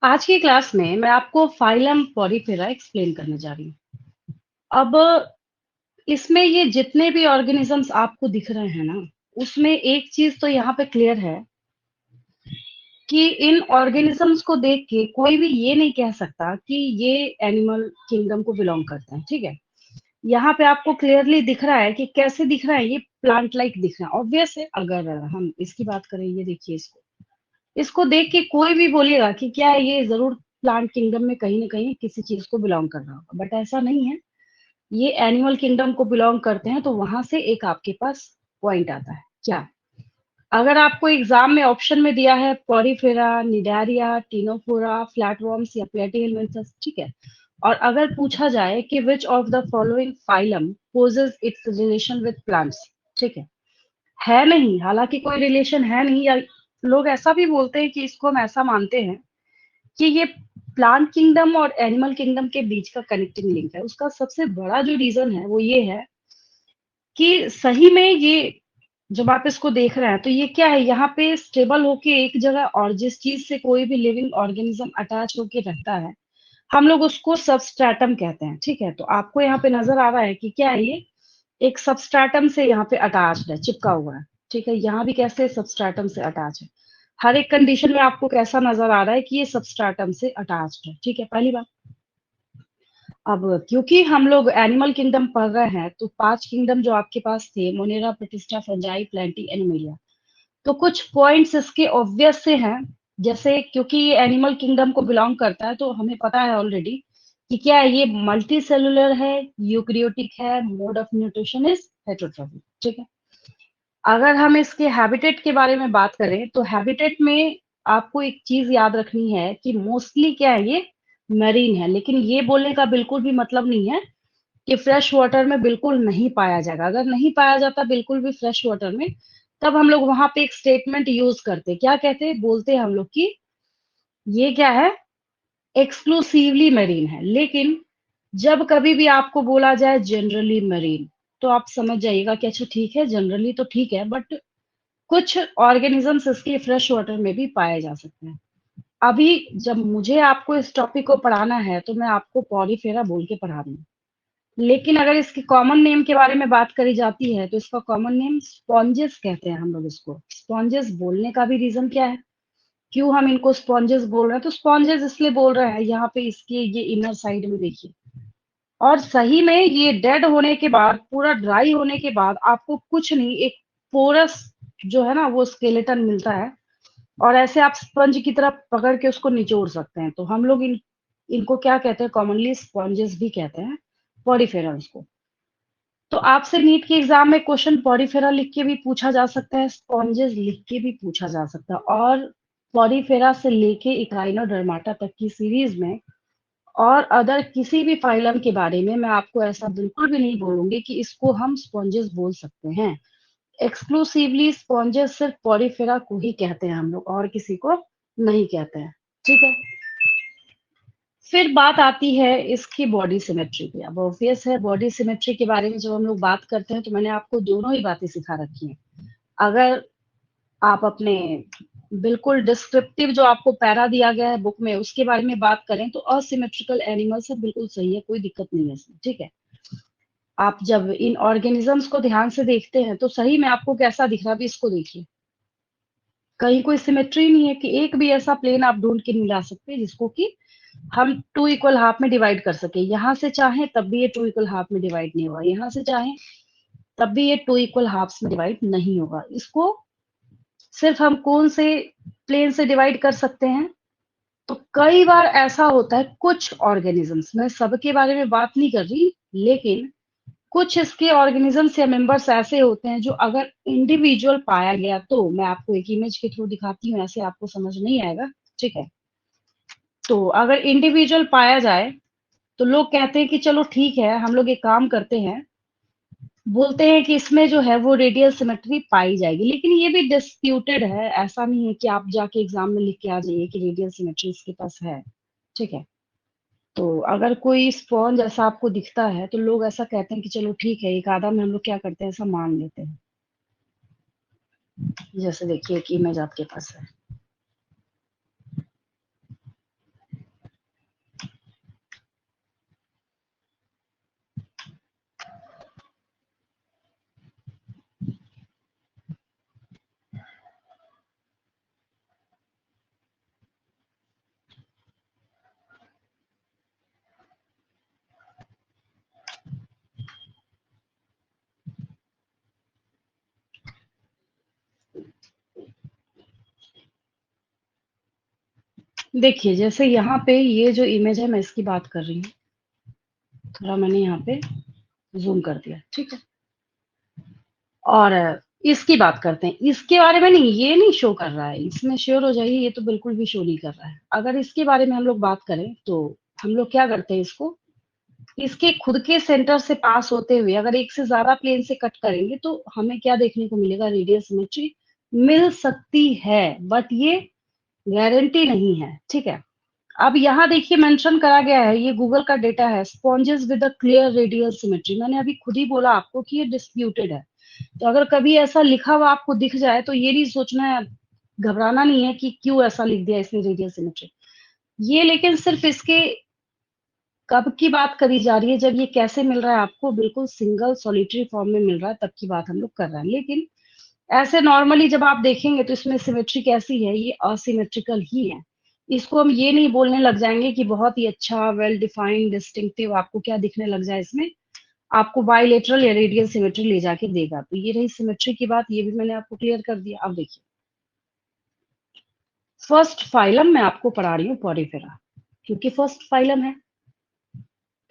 आज की क्लास में मैं आपको फाइलम पॉलीफेरा एक्सप्लेन करने जा रही हूँ। अब इसमें ये जितने भी ऑर्गेनिजम्स आपको दिख रहे हैं ना, उसमें एक चीज तो यहाँ पे क्लियर है कि इन ऑर्गेनिजम्स को देख के कोई भी ये नहीं कह सकता कि ये एनिमल किंगडम को बिलोंग करते हैं। ठीक है, यहाँ पे आपको क्लियरली दिख रहा है कि कैसे दिख रहा है, ये प्लांट लाइक दिख रहा है। ऑब्वियस है, अगर हम इसकी बात करें, ये देखिए, इसको इसको देख के कोई भी बोलेगा कि क्या है, ये जरूर प्लांट किंगडम में कहीं ना कहीं किसी चीज को बिलोंग कर रहा होगा, बट ऐसा नहीं है। ये एनिमल किंगडम को बिलोंग करते हैं। तो वहां से एक आपके पास पॉइंट आता है क्या, अगर आपको एग्जाम में ऑप्शन में दिया है पॉरीफेरा, निडारिया, टिनोफोरा, फ्लैटवर्म्स या प्लेटिहेलमिन्थस, ठीक है, और अगर पूछा जाए कि which of the following phylum poses its relation with plants, ठीक है नहीं, हालांकि कोई रिलेशन है नहीं, या लोग ऐसा भी बोलते हैं कि इसको हम ऐसा मानते हैं कि ये प्लांट किंगडम और एनिमल किंगडम के बीच का कनेक्टिंग लिंक है। उसका सबसे बड़ा जो रीजन है वो ये है कि सही में ये, जब आप इसको देख रहे हैं तो ये क्या है, यहाँ पे स्टेबल होके एक जगह, और जिस चीज से कोई भी लिविंग ऑर्गेनिज्म अटैच होके रहता है, हम लोग उसको सबस्ट्रेटम कहते हैं। ठीक है, तो आपको यहाँ पे नजर आ रहा है कि क्या है, ये एक सबस्ट्रेटम से यहाँ पे अटैच है, चिपका हुआ है। ठीक है, यहाँ भी कैसे सबस्ट्रेटम से अटैच है। हर एक कंडीशन में आपको कैसा नजर आ रहा है कि ये सबस्ट्रेटम से अटैच है। ठीक है, पहली बात। अब क्योंकि हम लोग एनिमल किंगडम पढ़ रहे हैं, तो 5 किंगडम जो आपके पास थे, मोनेरा, प्रोटिस्टा, फंजाई, प्लैंटी, एनिमेलिया, तो कुछ पॉइंट्स इसके ऑब्वियस से हैं। जैसे क्योंकि ये एनिमल किंगडम को बिलोंग करता है, तो हमें पता है ऑलरेडी कि क्या है, ये मल्टी सेलुलर है, यूकैरियोटिक है, mode of nutrition is heterotrophic. ठीक है, अगर हम इसके हैबिटेट के बारे में बात करें, तो हैबिटेट में आपको एक चीज याद रखनी है कि मोस्टली क्या है, ये मरीन है। लेकिन ये बोलने का बिल्कुल भी मतलब नहीं है कि फ्रेश वाटर में बिल्कुल नहीं पाया जाएगा। अगर नहीं पाया जाता बिल्कुल भी फ्रेश वाटर में, तब हम लोग वहां पे एक स्टेटमेंट यूज करते, क्या कहते, बोलते हम लोग कि ये क्या है, एक्सक्लूसिवली मरीन है। लेकिन जब कभी भी आपको बोला जाए जनरली मरीन, तो आप समझ जाइएगा कि अच्छा ठीक है, जनरली तो ठीक है, बट कुछ ऑर्गेनिजम्स इसके फ्रेश वाटर में भी पाए जा सकते हैं। अभी जब मुझे आपको इस टॉपिक को पढ़ाना है, तो मैं आपको पॉलीफेरा बोल के पढ़ा रही हूँ। लेकिन अगर इसके कॉमन नेम के बारे में बात करी जाती है, तो इसका कॉमन नेम स्पॉन्जेस कहते हैं। हम लोग इसको स्पॉन्जेस बोलने का भी रीजन क्या है, क्यों हम इनको स्पॉन्जेस बोल रहे हैं, तो स्पॉन्जेस इसलिए बोल रहे हैं, यहाँ पे इसके ये इनर साइड में देखिए, और सही में ये डेड होने के बाद, पूरा ड्राई होने के बाद, आपको कुछ नहीं, एक पोरस जो है ना, वो स्केलेटन मिलता है, और ऐसे आप स्पंज की तरह पकड़ के उसको निचोड़ सकते हैं। तो हम लोग इनको क्या कहते हैं, कॉमनली स्पॉन्जेस भी कहते हैं, पॉरीफेरल्स को। तो आपसे नीट के एग्जाम में क्वेश्चन पॉरीफेरा लिख के भी पूछा जा सकता है, स्पॉन्जेस लिख के भी पूछा जा सकता है, और पॉरीफेरा से लेके इक्राइनोडर्माटा तक की सीरीज में और अदर किसी भी फाइलम के बारे में मैं आपको ऐसा बिल्कुल भी नहीं बोलूंगी कि इसको हम स्पॉन्जेस बोल सकते हैं। एक्सक्लूसिवली स्पॉन्जेस सिर्फ पॉरीफेरा को ही कहते हैं हम लोग, और किसी को नहीं कहते हैं। ठीक है, फिर बात आती है इसकी बॉडी सिमेट्री की। अब ऑब्वियस है, बॉडी सिमेट्री के बारे में जब हम लोग बात करते हैं, तो मैंने आपको दोनों ही बातें सिखा रखी हैं। अगर आप अपने बिल्कुल डिस्क्रिप्टिव जो आपको पैरा दिया गया है बुक में, उसके बारे में बात करें, तो असिमेट्रिकल एनिमल्स है, बिल्कुल सही है, कोई दिक्कत नहीं है इसमें। ठीक है, आप जब इन ऑर्गेनिजम्स को ध्यान से देखते हैं, तो सही में आपको कैसा दिख रहा है, अभी इसको देखिए, कहीं कोई सिमेट्री नहीं है, कि एक भी ऐसा प्लेन आप ढूंढ के नहीं ला सकते जिसको कि हम टू इक्वल हाफ में डिवाइड कर सके। यहाँ से चाहे तब भी ये टू इक्वल हाफ में डिवाइड नहीं होगा, यहाँ से चाहे तब भी ये टू इक्वल हाफ में डिवाइड नहीं होगा। इसको सिर्फ हम कौन से प्लेन से डिवाइड कर सकते हैं, तो कई बार ऐसा होता है कुछ ऑर्गेनिजम्स, मैं सबके बारे में बात नहीं कर रही, लेकिन कुछ इसके ऑर्गेनिजम्स या मेंबर्स ऐसे होते हैं जो अगर इंडिविजुअल पाया गया, तो मैं आपको एक इमेज के थ्रू दिखाती हूँ, ऐसे आपको समझ नहीं आएगा। ठीक है, तो अगर इंडिविजुअल पाया जाए, तो लोग कहते हैं कि चलो ठीक है, हम लोग एक काम करते हैं, बोलते हैं कि इसमें जो है वो रेडियल सिमेट्री पाई जाएगी। लेकिन ये भी डिस्प्यूटेड है, ऐसा नहीं है कि आप जाके एग्जाम में लिख के आ जाइए कि रेडियल सिमेट्री इसके पास है। ठीक है, तो अगर कोई स्पॉन्ज ऐसा आपको दिखता है, तो लोग ऐसा कहते हैं कि चलो ठीक है, एक आधा में हम लोग क्या करते हैं, ऐसा मान लेते हैं। जैसे देखिए, एक इमेज आपके पास है, देखिए, जैसे यहाँ पे ये जो इमेज है मैं इसकी बात कर रही हूँ। थोड़ा मैंने यहाँ पे ज़ूम कर दिया, ठीक है? और इसकी बात करते हैं। इसके बारे में नहीं, ये नहीं शो कर रहा है, इसमें श्योर हो जाइए ये तो बिल्कुल भी शो नहीं कर रहा है। अगर इसके बारे में हम लोग बात करें तो हम लोग क्या करते हैं इसको, इसके खुद के सेंटर से पास होते हुए अगर एक से ज़्यादा प्लेन से कट करेंगे तो हमें क्या देखने को मिलेगा, रेडियल सिमेट्री मिल सकती है, बट ये गारंटी नहीं है, ठीक है? अब यहाँ देखिए मेंशन करा गया है, ये गूगल का डेटा है, sponges with a clear radial symmetry. मैंने अभी खुद ही बोला आपको कि ये डिस्प्यूटेड है। तो अगर कभी ऐसा लिखा हुआ आपको दिख जाए तो ये नहीं सोचना है, घबराना नहीं है कि क्यों ऐसा लिख दिया इसने रेडियल सिमेट्री। ये लेकिन सिर्फ इसके कब की बात करी जा रही है, जब ये कैसे मिल रहा है आपको, बिल्कुल सिंगल सॉलिटरी फॉर्म में मिल रहा है, तब की बात हम लोग कर रहे हैं। लेकिन ऐसे नॉर्मली जब आप देखेंगे तो इसमें सिमेट्री कैसी है, ये असिमेट्रिकल ही है। इसको हम ये नहीं बोलने लग जाएंगे कि बहुत ही अच्छा वेल डिफाइंड डिस्टिंक्टिव आपको क्या दिखने लग जाए इसमें, आपको बाइलेटरल या रेडियल सिमेट्री ले जाके देगा। तो ये रही सिमेट्री की बात, ये भी मैंने आपको क्लियर कर दिया। अब देखिए, फर्स्ट फाइलम मैं आपको पढ़ा रही हूँ पॉरीफेरा, क्योंकि फर्स्ट फाइलम है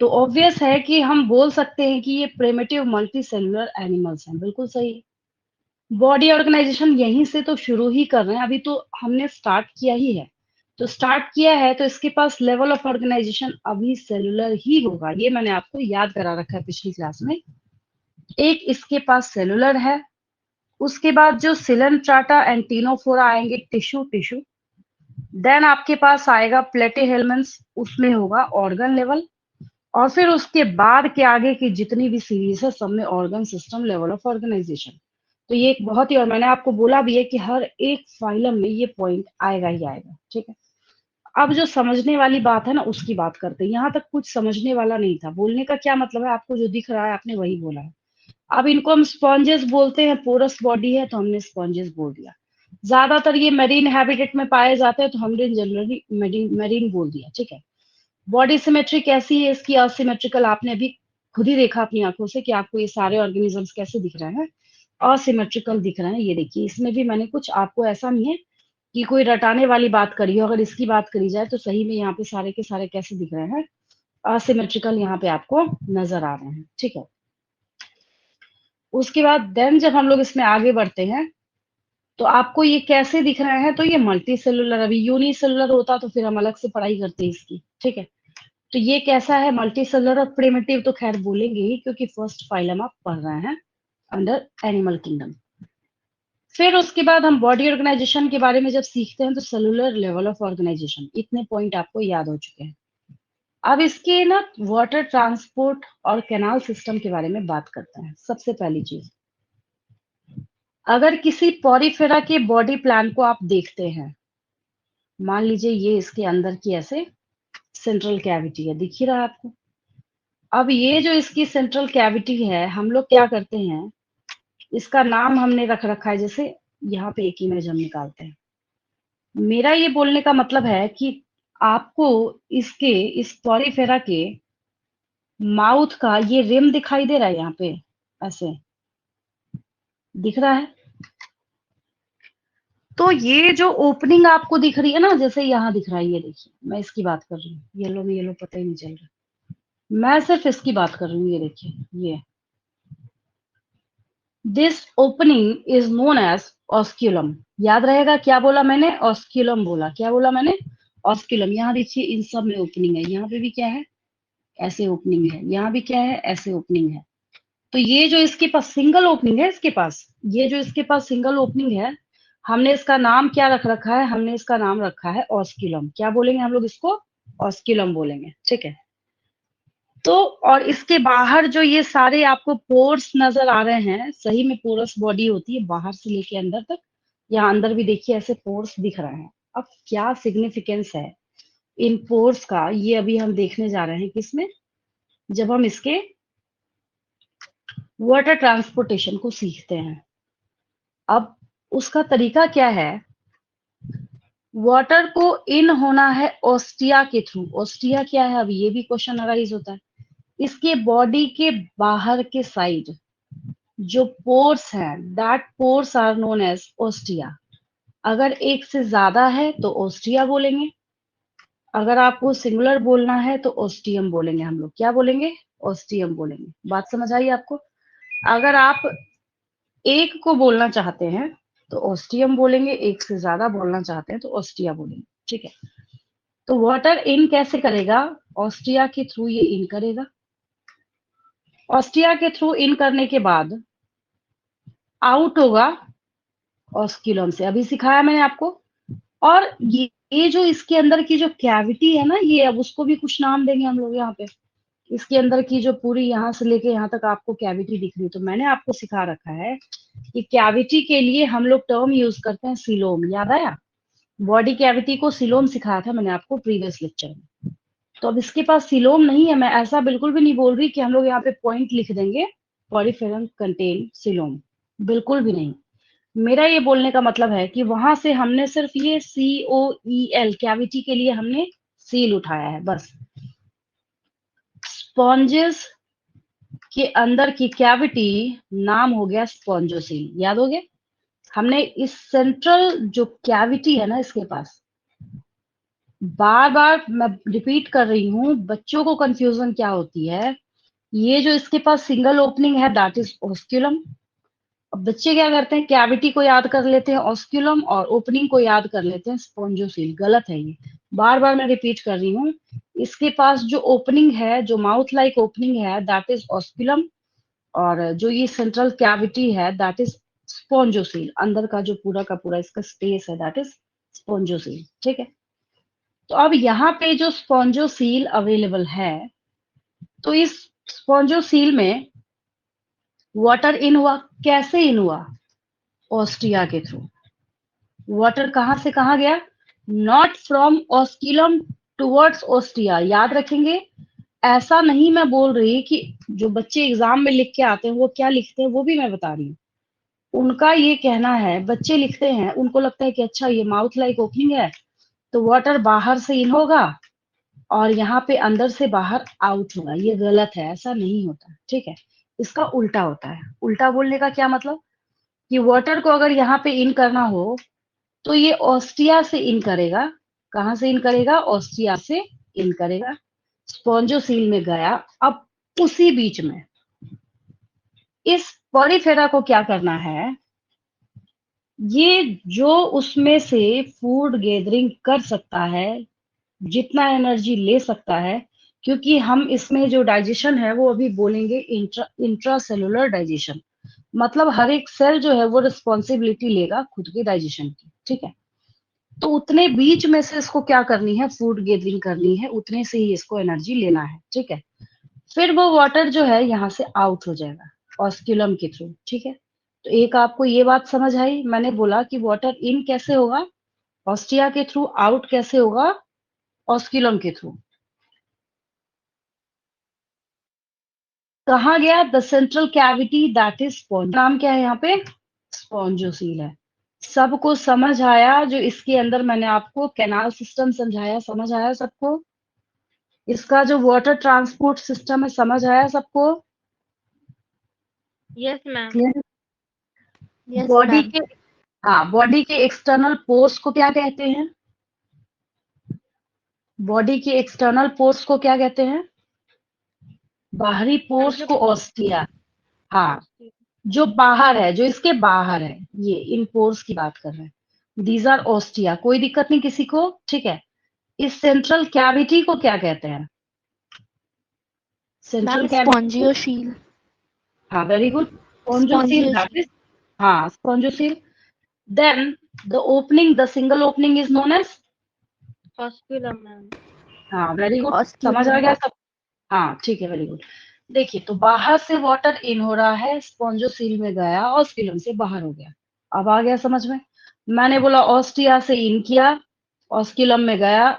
तो ऑब्वियस है कि हम बोल सकते हैं कि ये प्रिमिटिव मल्टी सेलुलर एनिमल्स हैं। बिल्कुल सही। बॉडी ऑर्गेनाइजेशन यहीं से तो शुरू ही कर रहे हैं, अभी तो हमने स्टार्ट किया ही है। तो स्टार्ट किया है तो इसके पास लेवल ऑफ ऑर्गेनाइजेशन अभी सेलुलर ही होगा, ये मैंने आपको याद करा रखा है पिछली क्लास में। एक इसके पास सेलुलर है, उसके बाद जो सिलेंट्राटा एंटीनोफोरा आएंगे टिश्यू टिश्यू, देन आपके पास आएगा प्लेटीहेल्मिन्थ्स, उसमें होगा ऑर्गन लेवल, और फिर उसके बाद के आगे की जितनी भी सीरीज है सब में organ system level of organisation. तो ये एक बहुत ही, और मैंने आपको बोला भी है कि हर एक फाइलम में ये पॉइंट आएगा ही आएगा, ठीक है? अब जो समझने वाली बात है ना उसकी बात करते हैं। यहाँ तक कुछ समझने वाला नहीं था, बोलने का क्या मतलब है, आपको जो दिख रहा है आपने वही बोला है। अब इनको हम स्पॉन्जेस बोलते हैं, पोरस बॉडी है तो हमने स्पॉन्जेस बोल दिया। ज्यादातर ये मेरीन हैबिटेट में पाए जाते हैं तो हमने जनरली मेरीन मेरीन बोल दिया, ठीक है? बॉडी सिमेट्री कैसी है इसकी, असिमेट्रिकल, आपने अभी खुद ही देखा अपनी आंखों से कि आपको ये सारे ऑर्गेनिजम्स कैसे दिख रहे हैं, असिमेट्रिकल दिख रहे हैं। ये देखिए, इसमें भी मैंने कुछ आपको ऐसा नहीं है कि कोई रटाने वाली बात करी हो। अगर इसकी बात करी जाए तो सही में यहाँ पे सारे के सारे कैसे दिख रहे हैं, असिमेट्रिकल यहाँ पे आपको नजर आ रहे हैं, ठीक है? उसके बाद देन जब हम लोग इसमें आगे बढ़ते हैं तो आपको ये कैसे दिख रहे हैं, तो ये मल्टी सेलुलर, अभी यूनिसेलुलर होता तो फिर हम अलग से पढ़ाई करते इसकी, ठीक है? तो ये कैसा है, मल्टी सेलुलर और प्रिमिटिव तो खैर बोलेंगे ही क्योंकि फर्स्ट फाइलम आप पढ़ रहे हैं अंडर एनिमल किंगडम। फिर उसके बाद हम बॉडी ऑर्गेनाइजेशन के बारे में जब सीखते हैं तो सेलुलर लेवल ऑफ ऑर्गेनाइजेशन, इतने पॉइंट आपको याद हो चुके हैं। अब इसके ना वाटर ट्रांसपोर्ट और कैनाल सिस्टम के बारे में बात करते हैं। सबसे पहली चीज, अगर किसी पॉरीफेरा के बॉडी प्लान को आप देखते हैं, मान लीजिए ये इसके अंदर की ऐसे सेंट्रल कैविटी है, दिख ही रहा है आपको। अब ये जो इसकी सेंट्रल कैविटी है, हम लोग क्या करते हैं, इसका नाम हमने रख रखा है, जैसे यहाँ पे एक इमेज हम निकालते हैं। मेरा ये बोलने का मतलब है कि आपको इसके, इस पॉलीफेरा के माउथ का ये रिम दिखाई दे रहा है, यहाँ पे ऐसे दिख रहा है। तो ये जो ओपनिंग आपको दिख रही है ना, जैसे यहाँ दिख रहा है, ये देखिए मैं इसकी बात कर रही हूँ, येलो में येलो पता ही नहीं चल रहा, मैं सिर्फ इसकी बात कर रही हूँ। ये देखिए, ये this opening is known as osculum. याद रहेगा क्या बोला मैंने, ऑस्क्यूलम बोला, क्या बोला मैंने, ऑस्क्यूलम। यहाँ देखिए इन सब में ओपनिंग है, यहाँ पे भी क्या है, ऐसे ओपनिंग है, यहाँ भी क्या है, ऐसे ओपनिंग है। तो ये जो इसके पास सिंगल ओपनिंग है, इसके पास ये जो इसके पास सिंगल ओपनिंग है, हमने इसका नाम क्या रख रखा है, हमने इसका नाम रखा है ऑस्क्यूलम। क्या बोलेंगे हम लोग इसको, ऑस्क्यूलम बोलेंगे, ठीक है? तो और इसके बाहर जो ये सारे आपको पोर्स नजर आ रहे हैं, सही में पोरस बॉडी होती है बाहर से लेके अंदर तक। यहाँ अंदर भी देखिए ऐसे पोर्स दिख रहे हैं। अब क्या सिग्निफिकेंस है इन पोर्स का, ये अभी हम देखने जा रहे हैं किसमें, जब हम इसके वाटर ट्रांसपोर्टेशन को सीखते हैं। अब उसका तरीका क्या है, वाटर को इन होना है ऑस्टिया के थ्रू। ऑस्टिया क्या है, अब ये भी क्वेश्चन अराइज होता है। इसके बॉडी के बाहर के साइड जो पोर्स हैं, that pores are known as ostia. अगर एक से ज्यादा है तो ओस्टिया बोलेंगे, अगर आपको सिंगुलर बोलना है तो ओस्टियम बोलेंगे हम लोग। क्या बोलेंगे? ओस्टियम बोलेंगे। बात समझ आई आपको? अगर आप एक को बोलना चाहते हैं तो ओस्टियम बोलेंगे, एक से ज्यादा बोलना चाहते हैं तो ओस्टिया बोलेंगे। ठीक है। तो वाटर इन कैसे करेगा? ऑस्ट्रिया के थ्रू ये इन करेगा। ऑस्ट्रिया के थ्रू इन करने के बाद आउट होगा ऑस्क्यूलम से। अभी सिखाया मैंने आपको। और ये जो इसके अंदर की जो कैविटी है ना, ये अब उसको भी कुछ नाम देंगे हम लोग यहाँ पे। इसके अंदर की जो पूरी यहाँ से लेके यहाँ तक आपको कैविटी दिख रही है, तो मैंने आपको सिखा रखा है कि कैविटी के लिए हम लोग टर्म यूज करते हैं सीलोम। याद आया? बॉडी कैविटी को सीलोम सिखाया था मैंने आपको प्रीवियस लेक्चर में। तो अब इसके पास सीलोम नहीं है। मैं ऐसा बिल्कुल भी नहीं बोल रही कि हम लोग यहाँ पे पॉइंट लिख देंगे पॉरीफेरम कंटेन सीलोम, बिल्कुल भी नहीं। मेरा ये बोलने का मतलब है कि वहां से हमने सिर्फ ये COEL कैविटी के लिए हमने सील उठाया है बस। स्पॉन्जेस के अंदर की कैविटी नाम हो गया स्पॉन्जोसील। याद हो गया? हमने इस सेंट्रल जो कैविटी है ना इसके पास, बार बार मैं रिपीट कर रही हूँ, बच्चों को कंफ्यूजन क्या होती है। ये जो इसके पास सिंगल ओपनिंग है दैट इज ऑस्क्यूलम। अब बच्चे क्या करते हैं, कैविटी को याद कर लेते हैं ऑस्क्यूलम और ओपनिंग को याद कर लेते हैं स्पॉन्जोसील। गलत है ये। बार बार मैं रिपीट कर रही हूँ। इसके पास जो ओपनिंग है, जो माउथ लाइक ओपनिंग है दैट इज ऑस्क्यूलम। और जो ये सेंट्रल कैविटी है दैट इज स्पॉन्जोसील। अंदर का जो पूरा का पूरा इसका स्पेस है दैट इज स्पॉन्जोसील। ठीक है। तो अब यहाँ पे जो स्पॉन्जोसील अवेलेबल है, तो इस स्पॉन्जोसील में वाटर इन हुआ। कैसे इन हुआ? ऑस्ट्रिया के थ्रू। वाटर कहां से कहां गया? Not from osculum towards ostia. याद रखेंगे, ऐसा नहीं मैं बोल रही कि जो बच्चे एग्जाम में लिख के आते हैं वो क्या लिखते हैं वो भी मैं बता रही हूँ। उनका ये कहना है, बच्चे लिखते हैं, उनको लगता है कि अच्छा ये माउथ लाइक ओपनिंग है तो वाटर बाहर से इन होगा और यहाँ पे अंदर से बाहर आउट होगा। ये गलत है, ऐसा नहीं होता। ठीक है। इसका उल्टा होता है। उल्टा बोलने का क्या मतलब? कि वाटर को अगर यहाँ पे इन करना हो तो ये ऑस्ट्रिया से इन करेगा। कहां से इन करेगा? ऑस्ट्रिया से इन करेगा। स्पॉन्जोसील में गया। अब उसी बीच में इस पॉलीफेरा को क्या करना है, ये जो उसमें से फूड गैदरिंग कर सकता है, जितना एनर्जी ले सकता है, क्योंकि हम इसमें जो डाइजेशन है वो अभी बोलेंगे इंट्रासेलुलर डाइजेशन। मतलब हर एक सेल जो है वो रिस्पॉन्सिबिलिटी लेगा खुद के डाइजेशन की। ठीक है। तो उतने बीच में से इसको क्या करनी है, फूड गैदरिंग करनी है, उतने से ही इसको एनर्जी लेना है। ठीक है। फिर वो वाटर जो है यहाँ से आउट हो जाएगा ऑस्क्यूलम के थ्रू। ठीक है। तो एक आपको ये बात समझ आई, मैंने बोला कि वाटर इन कैसे होगा ऑस्ट्रिया के थ्रू, आउट कैसे होगा ऑस्क्यूलम के थ्रू। कहा गया? The central cavity that is sponge. नाम क्या है यहाँ पे? स्पॉन्जोसील है। सबको समझ आया? जो इसके अंदर मैंने आपको कैनाल सिस्टम समझाया, समझ आया सबको? इसका जो वाटर ट्रांसपोर्ट सिस्टम है समझ आया सबको? Yes ma'am. Clear? Yes body ma'am. के, हाँ, बॉडी के एक्सटर्नल पोर्स को क्या कहते हैं? बॉडी के एक्सटर्नल पोर्स को क्या कहते हैं? बाहरी पोर्स जो को ऑस्टिया। हाँ, जो बाहर है, जो इसके बाहर है, ये इन पोर्स की बात कर रहे हैं। These are ostia. कोई दिक्कत नहीं किसी को? ठीक है। इस सेंट्रल कैविटी को क्या कहते हैं? Central ma'am cavity. स्पॉन्जियोशील। हाँ, very good. Spongocoel that spongocoel. Is, हाँ, spongocoel. Then the opening, the single opening is known as, osculum ma'am. हाँ, वेरी गुड। समझ आ ऑस्क्यूलम। गया सब? हाँ, ठीक है, वेरी गुड। देखिए, तो बाहर से वाटर इन हो रहा है, स्पॉन्जोसील में गया और सीलम से बाहर हो गया। अब आ गया समझ में? मैंने बोला ऑस्टिया से इन किया, ऑस्क्यूलम में गया,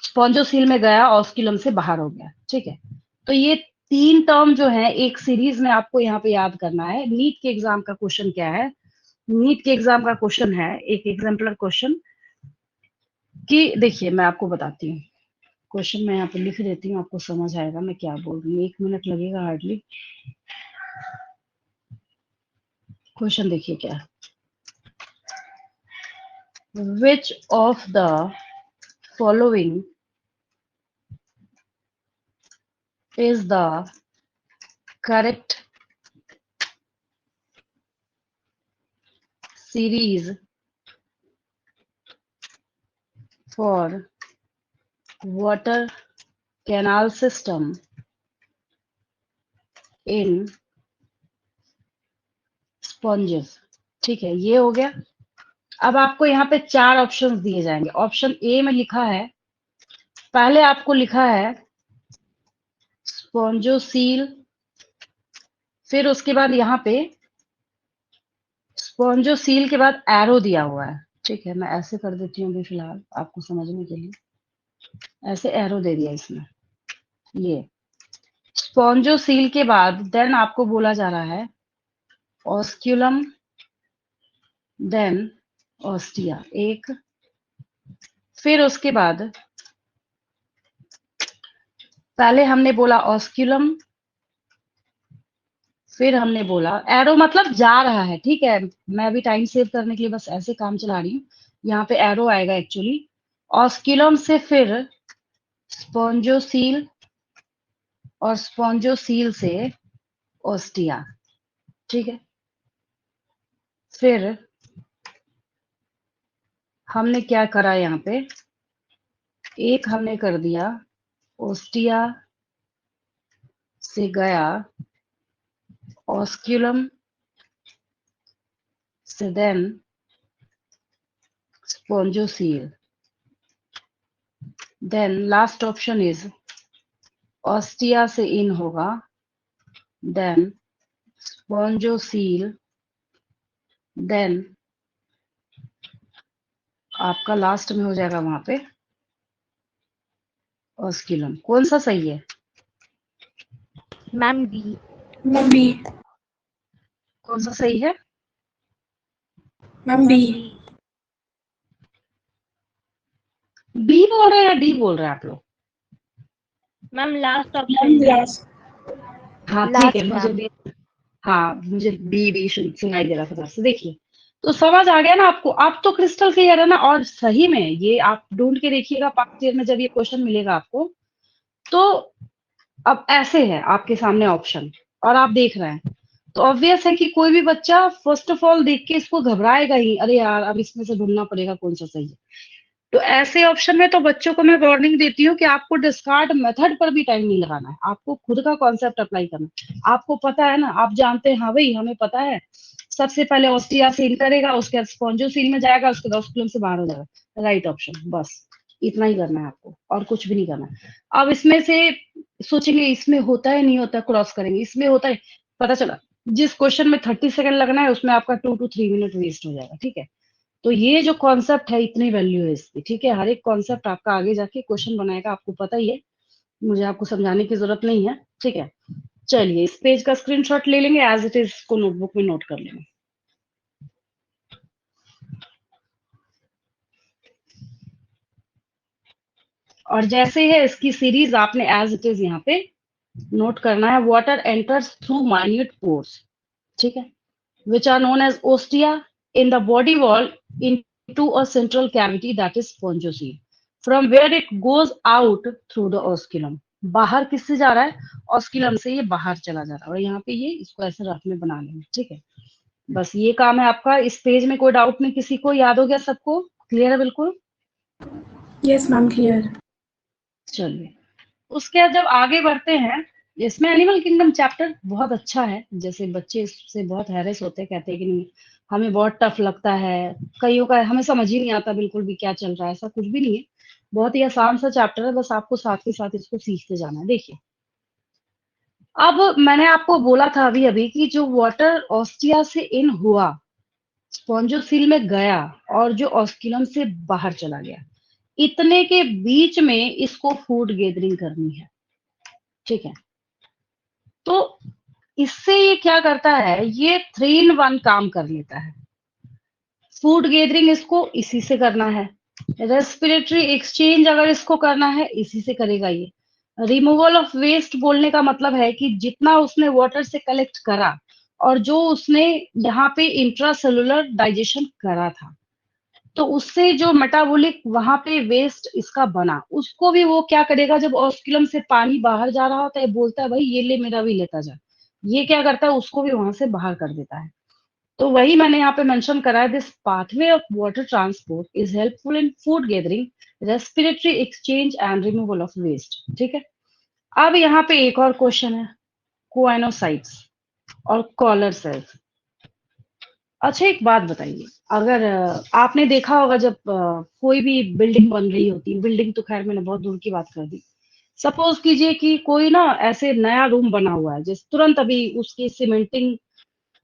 स्पॉन्जोसील में गया, ऑस्क्यूलम से बाहर हो गया। ठीक है। तो ये तीन टर्म जो है एक सीरीज में आपको यहाँ पे याद करना है। नीट के एग्जाम का क्वेश्चन क्या है? नीट के एग्जाम का क्वेश्चन है एक एग्जाम्पलर क्वेश्चन कि देखिए मैं आपको बताती हूँ। क्वेश्चन मैं यहाँ पे लिख देती हूँ, आपको समझ आएगा मैं क्या बोल रही हूँ। 1 मिनट लगेगा हार्डली। क्वेश्चन देखिए क्या है। विच of the following is the correct series for water canal system in sponges। ठीक है, ये हो गया। अब आपको यहाँ पे 4 ऑप्शंस दिए जाएंगे। ऑप्शन ए में लिखा है, पहले आपको लिखा है स्पॉन्जोसील, फिर उसके बाद यहाँ पे स्पॉन्जोसील के बाद एरो दिया हुआ है। ठीक है, मैं ऐसे कर देती हूँ अभी फिलहाल आपको समझने के लिए, ऐसे एरो दे दिया इसमें। ये स्पॉन्जोसील के बाद देन आपको बोला जा रहा है ऑस्क्यूलम, देन ऑस्टिया एक, फिर उसके बाद पहले हमने बोला ऑस्क्यूलम, फिर हमने बोला एरो मतलब जा रहा है। ठीक है, मैं अभी टाइम सेव करने के लिए बस ऐसे काम चला रही हूँ। यहाँ पे एरो आएगा एक्चुअली। ऑस्क्यूलम से फिर स्पॉन्जोसील, और स्पॉन्जोसील से ओस्टिया। ठीक है, फिर हमने क्या करा यहाँ पे, एक हमने कर दिया ओस्टिया से गया ऑस्क्यूलम से then spongocoel, then last option is ostia से इन होगा, देन स्पॉन्जोसील, देन आपका लास्ट में हो जाएगा वहां पे ऑस्क्यूलम। कौन सा सही है? Ma'am D. Ma'am B. कौन सा सही है? Ma'am B. बी बोल रहे हैं या डी बोल रहे हैं आप लोग? Ma'am last ma'am option last. हाँ ठीक है, मुझे भी, हाँ मुझे बी सुनाई दे रहा था से। देखिए, तो समझ आ गया ना आपको? आप तो क्रिस्टल क्लियर है ना? और सही में ये आप ढूंढ के देखिएगा पास्ट ईयर में जब ये क्वेश्चन मिलेगा आपको, तो अब ऐसे है आपके सामने ऑप्शन और आप देख रहे हैं, तो ऑब्वियस है कि कोई भी बच्चा फर्स्ट ऑफ ऑल देख के इसको घबराएगा ही, अरे यार अब इसमें से ढूंढना पड़ेगा कौन सा सही है। तो ऐसे ऑप्शन में तो बच्चों को मैं वार्निंग देती हूँ कि आपको डिस्कार्ड मेथड पर भी टाइम नहीं लगाना है, आपको खुद का कॉन्सेप्ट अप्लाई करना है। आपको पता है ना, आप जानते हैं, हाँ भाई हमें पता है, सबसे पहले ऑस्ट्रिया सील करेगा, उसके बाद स्पॉन्जो सील में जाएगा, उसके बाद ऑस्ट्रियम से बाहर हो जाएगा। राइट ऑप्शन, बस इतना ही करना है आपको और कुछ भी नहीं करना है। अब इसमें से सोचेंगे इसमें होता है नहीं होता, क्रॉस करेंगे, इसमें होता है, पता चला जिस क्वेश्चन में 30 सेकंड लगना है उसमें आपका 2 to 3 मिनट वेस्ट हो जाएगा। ठीक है, तो ये जो कॉन्सेप्ट है इतनी वैल्यू है इसकी। ठीक है, हर एक कॉन्सेप्ट आपका आगे जाके क्वेश्चन बनाएगा, आपको पता ही है, मुझे आपको समझाने की जरूरत नहीं है। ठीक है, चलिए इस पेज का स्क्रीनशॉट ले लेंगे, एज इट इज को नोटबुक में नोट कर लेंगे। और जैसे है इसकी सीरीज आपने एज इट इज यहाँ पे नोट करना है। Water enters through minute pores, ठीक है, which are known as ostia in the body wall into a central cavity that is spongiocele, from where it goes out through the osculum। बाहर किससे जा रहा है? ऑस्क्यूलम से ये बाहर चला जा रहा है। और यहाँ पे ये इसको ऐसे रफ में बना लेंगे। ठीक है, बस ये काम है आपका। इस पेज में कोई डाउट नहीं किसी को? याद हो गया सबको? क्लियर है बिल्कुल? Yes ma'am clear. चलिए, उसके बाद जब आगे बढ़ते हैं, इसमें एनिमल किंगडम चैप्टर बहुत अच्छा है। जैसे बच्चे इससे बहुत हैरेस होते हैं, कहते हैं कि नहीं हमें बहुत टफ लगता है, कईयों का हमें समझ ही नहीं आता बिल्कुल भी क्या चल रहा है। ऐसा कुछ भी नहीं है, बहुत ही आसान सा चैप्टर है, बस आपको साथ के साथ इसको सीखते जाना है। देखिए, अब मैंने आपको बोला था अभी अभी कि जो वाटर ऑस्टिया से इन हुआ, स्पॉन्जोसील में गया, और जो ऑस्क्यूलम से बाहर चला गया, इतने के बीच में इसको फूड गैदरिंग करनी है। ठीक है, तो इससे ये क्या करता है, ये 3 in 1 काम कर लेता है। फूड गैदरिंग इसको इसी से करना है, रेस्पिरेटरी एक्सचेंज अगर इसको करना है इसी से करेगा ये, रिमूवल ऑफ वेस्ट बोलने का मतलब है कि जितना उसने वाटर से कलेक्ट करा और जो उसने यहाँ पे इंट्रासेलुलर डाइजेशन करा था, तो उससे जो मेटाबॉलिक वहां पे वेस्ट इसका बना, उसको भी वो क्या करेगा, जब ऑस्क्यूलम से पानी बाहर जा रहा होता है, बोलता है भाई ये ले, मेरा भी लेता जा। ये क्या करता है, उसको भी वहां से बाहर कर देता है। तो वही मैंने यहाँ पे मेंशन करा है, this pathway of water transport is helpful in food gathering, respiratory exchange and removal of waste. ठीक है। अब यहाँ पे एक और क्वेश्चन है, कोएनोसाइट्स और कॉलर सेल्स। अच्छा एक बात बताइए, अगर आपने देखा होगा जब कोई भी बिल्डिंग बन रही होती है, बिल्डिंग तो खैर मैंने बहुत दूर की बात कर दी, सपोज कीजिए कि कोई ना ऐसे नया रूम बना हुआ है, जिस तुरंत अभी उसकी सीमेंटिंग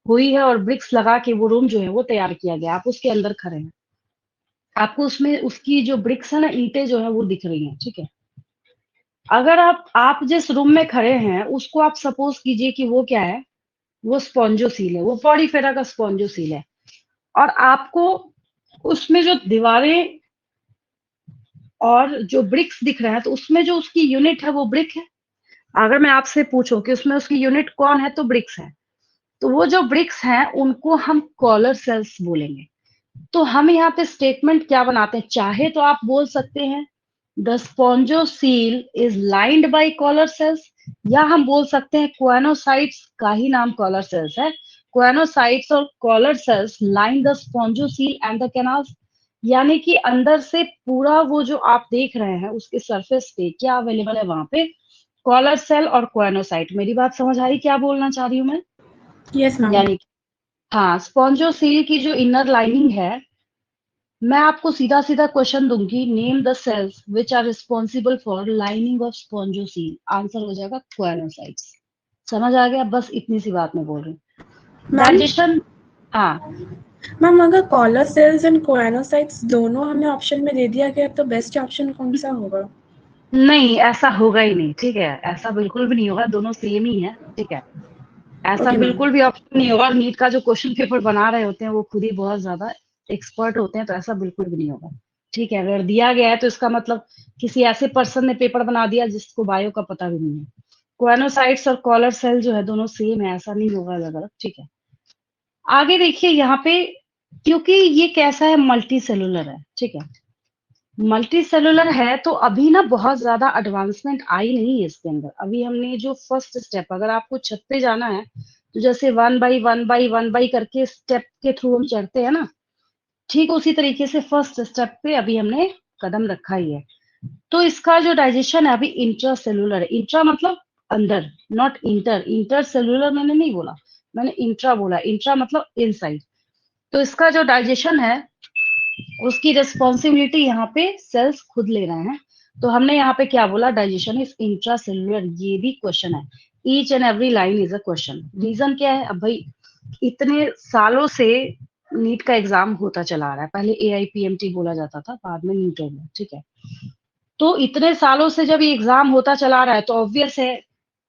हुई है और ब्रिक्स लगा के वो रूम जो है वो तैयार किया गया, आप उसके अंदर खड़े हैं, आपको उसमें उसकी जो ब्रिक्स है ना, ईंटें जो है वो दिख रही हैं। ठीक है। अगर आप जिस रूम में खड़े हैं उसको आप सपोज कीजिए कि वो क्या है, वो स्पॉन्जोसील है, वो पॉलीफेरा का स्पॉन्जोसील है, और आपको उसमें जो दीवारें और जो ब्रिक्स दिख रहे हैं, तो उसमें जो उसकी यूनिट है वो ब्रिक है। अगर मैं आपसे पूछूं कि उसमें उसकी यूनिट कौन है, तो ब्रिक्स है। तो वो जो ब्रिक्स हैं उनको हम कॉलर सेल्स बोलेंगे। तो हम यहाँ पे स्टेटमेंट क्या बनाते हैं, चाहे तो आप बोल सकते हैं the spongocoel is lined by collar cells, या हम बोल सकते हैं कोएनोसाइट्स का ही नाम कॉलर सेल्स है, कोएनोसाइट्स और collar cells line the spongocoel and the canals. यानी कि अंदर से पूरा वो जो आप देख रहे हैं उसके सरफेस पे क्या अवेलेबल है, वहां पे कॉलर सेल और कोएनोसाइट। मेरी बात समझ आई क्या बोलना चाह रही हूँ मैं? Yes, ma'am. यानी कि हाँ, स्पॉन्जोसील की जो इनर लाइनिंग है, मैं आपको सीधा सीधा क्वेश्चन दूंगी, name the cells which are responsible for lining of spongocoel, answer हो जाएगा कोएनोसाइट्स। समझ आ गया? बस इतनी सी बात मैं बोल रही हूँ। मैम डाइजेशन, हाँ मैम अगर कॉलर सेल्स एंड कोएनोसाइट्स दोनों हमें ऑप्शन में दे दिया गया तो बेस्ट ऑप्शन कौन सा होगा? नहीं, ऐसा होगा ही नहीं। ठीक है, ऐसा बिल्कुल भी नहीं होगा, दोनों सेम ही है। ठीक है, ऐसा ओके मैम। बिल्कुल भी ऑप्शन नहीं होगा। नीट का जो क्वेश्चन पेपर बना रहे होते हैं वो खुद ही बहुत ज्यादा एक्सपर्ट होते हैं, तो ऐसा बिल्कुल भी नहीं होगा। ठीक है, अगर दिया गया है तो इसका मतलब किसी ऐसे पर्सन ने पेपर बना दिया जिसको बायो का पता भी नहीं है। कोएनोसाइट्स और कॉलर सेल जो है दोनों सेम है, ऐसा नहीं होगा अलग अलग। ठीक है, आगे देखिए यहाँ पे, क्योंकि ये कैसा है, मल्टी सेलुलर है। ठीक है, मल्टी सेलुलर है तो अभी ना बहुत ज्यादा एडवांसमेंट आई नहीं है इसके अंदर। अभी हमने जो फर्स्ट स्टेप, अगर आपको छत पे जाना है तो जैसे 1 बाई 1 बाई 1 बाई करके स्टेप के थ्रू हम चढ़ते हैं ना, ठीक उसी तरीके से फर्स्ट स्टेप पे अभी हमने कदम रखा ही है। तो इसका जो डाइजेशन है अभी इंट्रा सेलुलर है। इंट्रा मतलब अंदर, नॉट इंटर। इंटर सेलुलर मैंने नहीं बोला, मैंने इंट्रा बोला। इंट्रा मतलब इनसाइड। तो इसका जो डाइजेशन है उसकी रिस्पॉन्सिबिलिटी यहाँ पे सेल्स खुद ले रहे हैं। तो हमने यहाँ पे क्या बोला, डाइजेशन इज इंट्रा सेलुलर। ये भी क्वेश्चन है, each and every line is a question. Reason क्या है, अब भाई इतने सालों से नीट का एग्जाम होता चला आ रहा है। पहले AIPMT बोला जाता था, बाद में नीट हो गया। ठीक है, तो इतने सालों से जब ये एग्जाम होता चला आ रहा है तो ऑब्वियस है,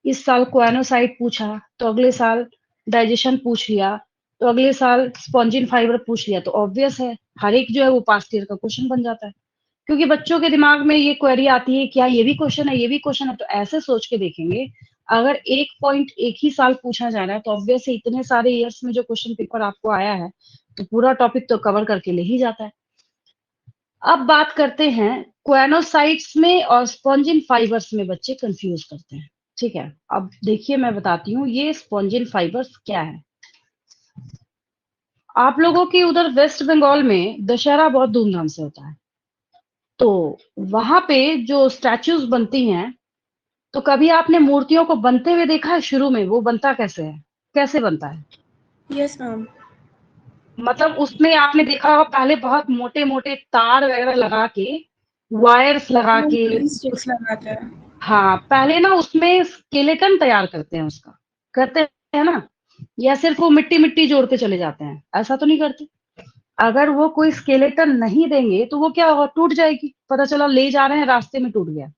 इस साल कोएनोसाइट पूछा तो अगले साल डाइजेशन पूछ लिया, तो अगले साल स्पॉन्जिन फाइबर पूछ लिया, तो ऑब्वियस है हर एक जो है वो पास्ट ईयर का क्वेश्चन बन जाता है। क्योंकि बच्चों के दिमाग में ये क्वेरी आती है, क्या ये भी क्वेश्चन है, ये भी क्वेश्चन है। तो ऐसे सोच के देखेंगे, अगर एक पॉइंट एक ही साल पूछा जा रहा है तो ऑब्वियस है इतने सारे ईयर्स में जो क्वेश्चन पेपर आपको आया है तो पूरा टॉपिक तो कवर करके ले ही जाता है। अब बात करते हैं क्वेनोसाइट्स में और स्पॉन्जिन फाइबर्स में, बच्चे कंफ्यूज करते हैं। ठीक है, अब देखिए मैं बताती हूँ ये स्पॉन्जिन फाइबर्स क्या है। आप लोगों की उधर वेस्ट बंगाल में दशहरा बहुत धूमधाम से होता है, तो वहां पे जो स्टैचूज बनती हैं, तो कभी आपने मूर्तियों को बनते हुए देखा है? शुरू में वो बनता कैसे है, कैसे बनता है? Yes ma'am. मतलब उसमें आपने देखा होगा पहले बहुत मोटे मोटे तार वगैरह लगा के, वायर्स लगा मैम के, स्टिक्स लगाते हैं। हाँ पहले ना उसमें स्केलेटन तैयार करते हैं उसका, करते हैं ना? या सिर्फ वो मिट्टी मिट्टी जोड़ के चले जाते हैं? ऐसा तो नहीं करते। अगर वो कोई स्केलेटन नहीं देंगे तो वो क्या होगा, टूट जाएगी। पता चला ले जा रहे हैं रास्ते में टूट गया,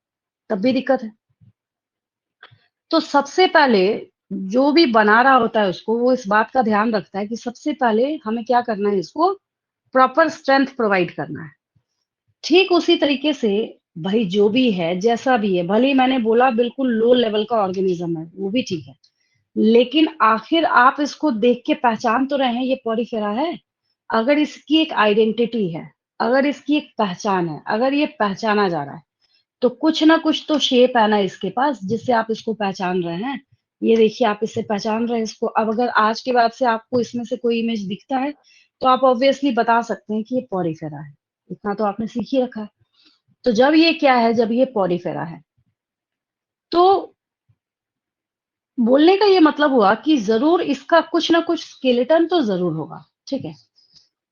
तब भी दिक्कत है। तो सबसे पहले जो भी बना रहा होता है उसको, वो इस बात का ध्यान रखता है कि सबसे पहले हमें क्या करना है, इसको प्रॉपर स्ट्रेंथ प्रोवाइड करना है। ठीक उसी तरीके से भाई जो भी है, जैसा भी है, भले ही मैंने बोला बिल्कुल लो लेवल का ऑर्गेनिज्म है, वो भी ठीक है, लेकिन आखिर आप इसको देख के पहचान तो रहे हैं ये पॉरीफेरा है। अगर इसकी एक आइडेंटिटी है, अगर इसकी एक पहचान है, अगर ये पहचाना जा रहा है, तो कुछ ना कुछ तो शेप है ना इसके पास जिससे आप इसको पहचान रहे हैं। ये देखिए आप इससे पहचान रहे हैं इसको। अब अगर आज के बाद से आपको इसमें से कोई इमेज दिखता है तो आप ऑब्वियसली बता सकते हैं कि ये पॉरीफेरा है। इतना तो आपने सीख ही रखा है। तो जब ये क्या है, जब ये पॉरीफेरा है, तो बोलने का ये मतलब हुआ कि जरूर इसका कुछ ना कुछ स्केलेटन तो जरूर होगा। ठीक है,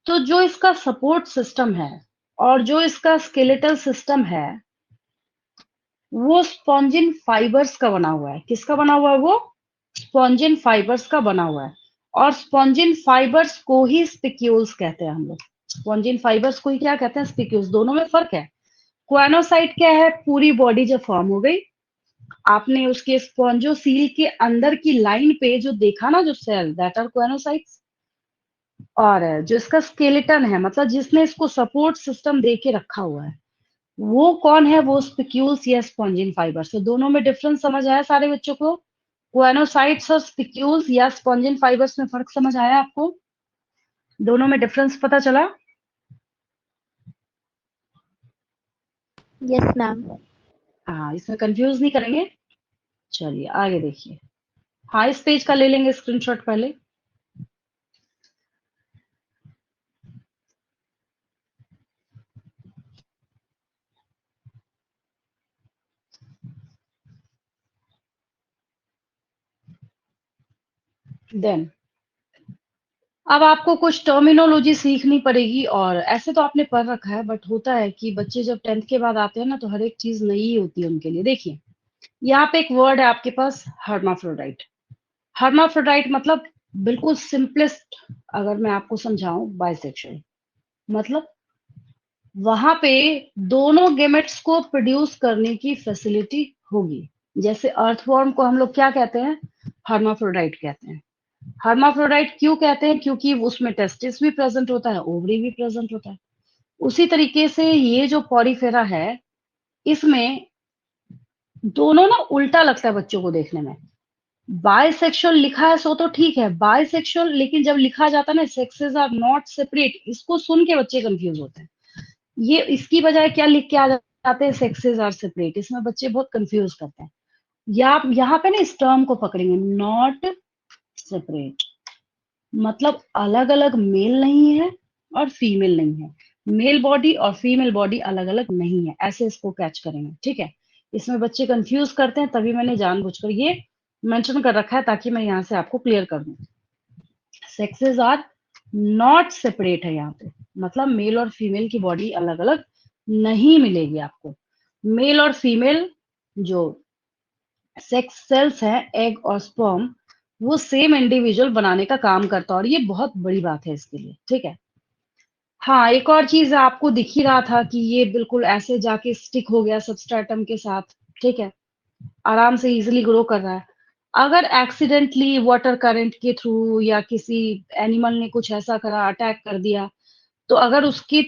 तो जो इसका सपोर्ट सिस्टम है और जो इसका स्केलेटल सिस्टम है वो स्पॉन्जिन फाइबर्स का बना हुआ है। किसका बना हुआ है? वो स्पॉन्जिन फाइबर्स का बना हुआ है। और स्पॉन्जिन फाइबर्स को ही स्पिक्यूल्स कहते हैं हम लोग। स्पॉन्जिन फाइबर्स को ही क्या कहते हैं? स्पिक्यूल्स। दोनों में फर्क है। क्वानोसाइट क्या है? पूरी बॉडी जब फॉर्म हो गई, आपने उसके स्पॉन्जोसील के अंदर की लाइन पे जो देखा ना, जो सेल, दैट आर क्वानोसाइट्स। और जो इसका स्केलेटन है, मतलब जिसने इसको सपोर्ट सिस्टम दे के रखा हुआ है, वो कौन है? वो स्पिक्यूल्स या स्पॉन्जिन फाइबर्स। तो दोनों में डिफरेंस समझ आया सारे बच्चों को? क्वानोसाइट्स और स्पिक्यूल्स या स्पॉन्जिन फाइबर्स में फर्क समझ आया आपको? दोनों में डिफरेंस पता चला? Yes ma'am. हाँ, इसमें कंफ्यूज नहीं करेंगे। चलिए आगे देखिए। हाँ, इस पेज का ले लेंगे स्क्रीनशॉट पहले। देन अब आपको कुछ टर्मिनोलॉजी सीखनी पड़ेगी। और ऐसे तो आपने पढ़ रखा है, बट होता है कि बच्चे जब 10th के बाद आते हैं ना, तो हर एक चीज नई होती है उनके लिए। देखिए यहाँ पे एक वर्ड है आपके पास, हर्माफ्रोडाइट। हर्माफ्रोडाइट मतलब बिल्कुल सिंपलेस्ट अगर मैं आपको समझाऊं, बाइसेक्सुअल। मतलब वहां पे दोनों गेमेट्स को प्रोड्यूस करने की फैसिलिटी होगी। जैसे अर्थवॉर्म को हम लोग क्या कहते हैं? हर्माफ्रोडाइट कहते हैं। हर्माफ्रोडाइट क्यों कहते हैं? क्योंकि उसमें टेस्टिस भी प्रेजेंट होता है, ओवरी भी प्रेजेंट होता है। उसी तरीके से ये जो पॉरीफेरा है, इसमें दोनों ना उल्टा लगता है बच्चों को देखने में। बायसेक्सुअल लिखा है सो तो ठीक है, बायसेक्सुअल, लेकिन जब लिखा जाता है ना सेक्सेस आर नॉट सेपरेट, इसको सुन के बच्चे कंफ्यूज होते हैं। ये इसकी बजाय क्या लिख के आ जाते हैं? Sexes are separate. इसमें बच्चे बहुत कंफ्यूज करते हैं। या आप यहाँ पे ना इस टर्म को पकड़ेंगे, नॉट सेपरेट, मतलब अलग अलग मेल नहीं है और फीमेल नहीं है। मेल बॉडी और फीमेल बॉडी अलग अलग नहीं है, ऐसे इसको कैच करेंगे। ठीक है, इसमें बच्चे कंफ्यूज करते हैं, तभी मैंने जानबूझकर ये मेंशन कर रखा है ताकि मैं यहाँ से आपको क्लियर कर दूं। सेक्सेस आर नॉट सेपरेट है यहाँ पे, मतलब मेल और फीमेल की बॉडी अलग अलग नहीं मिलेगी आपको। मेल और फीमेल जो सेक्स सेल्स हैं, एग और स्पर्म, वो सेम इंडिविजुअल बनाने का काम करता है। और ये बहुत बड़ी बात है इसके लिए। ठीक है, हाँ एक और चीज आपको दिख ही रहा था कि ये बिल्कुल ऐसे जाके स्टिक हो गया सबस्ट्रेटम के साथ। ठीक है, आराम से इजिली ग्रो कर रहा है। अगर एक्सीडेंटली वाटर करंट के थ्रू या किसी एनिमल ने कुछ ऐसा करा, अटैक कर दिया, तो अगर उसकी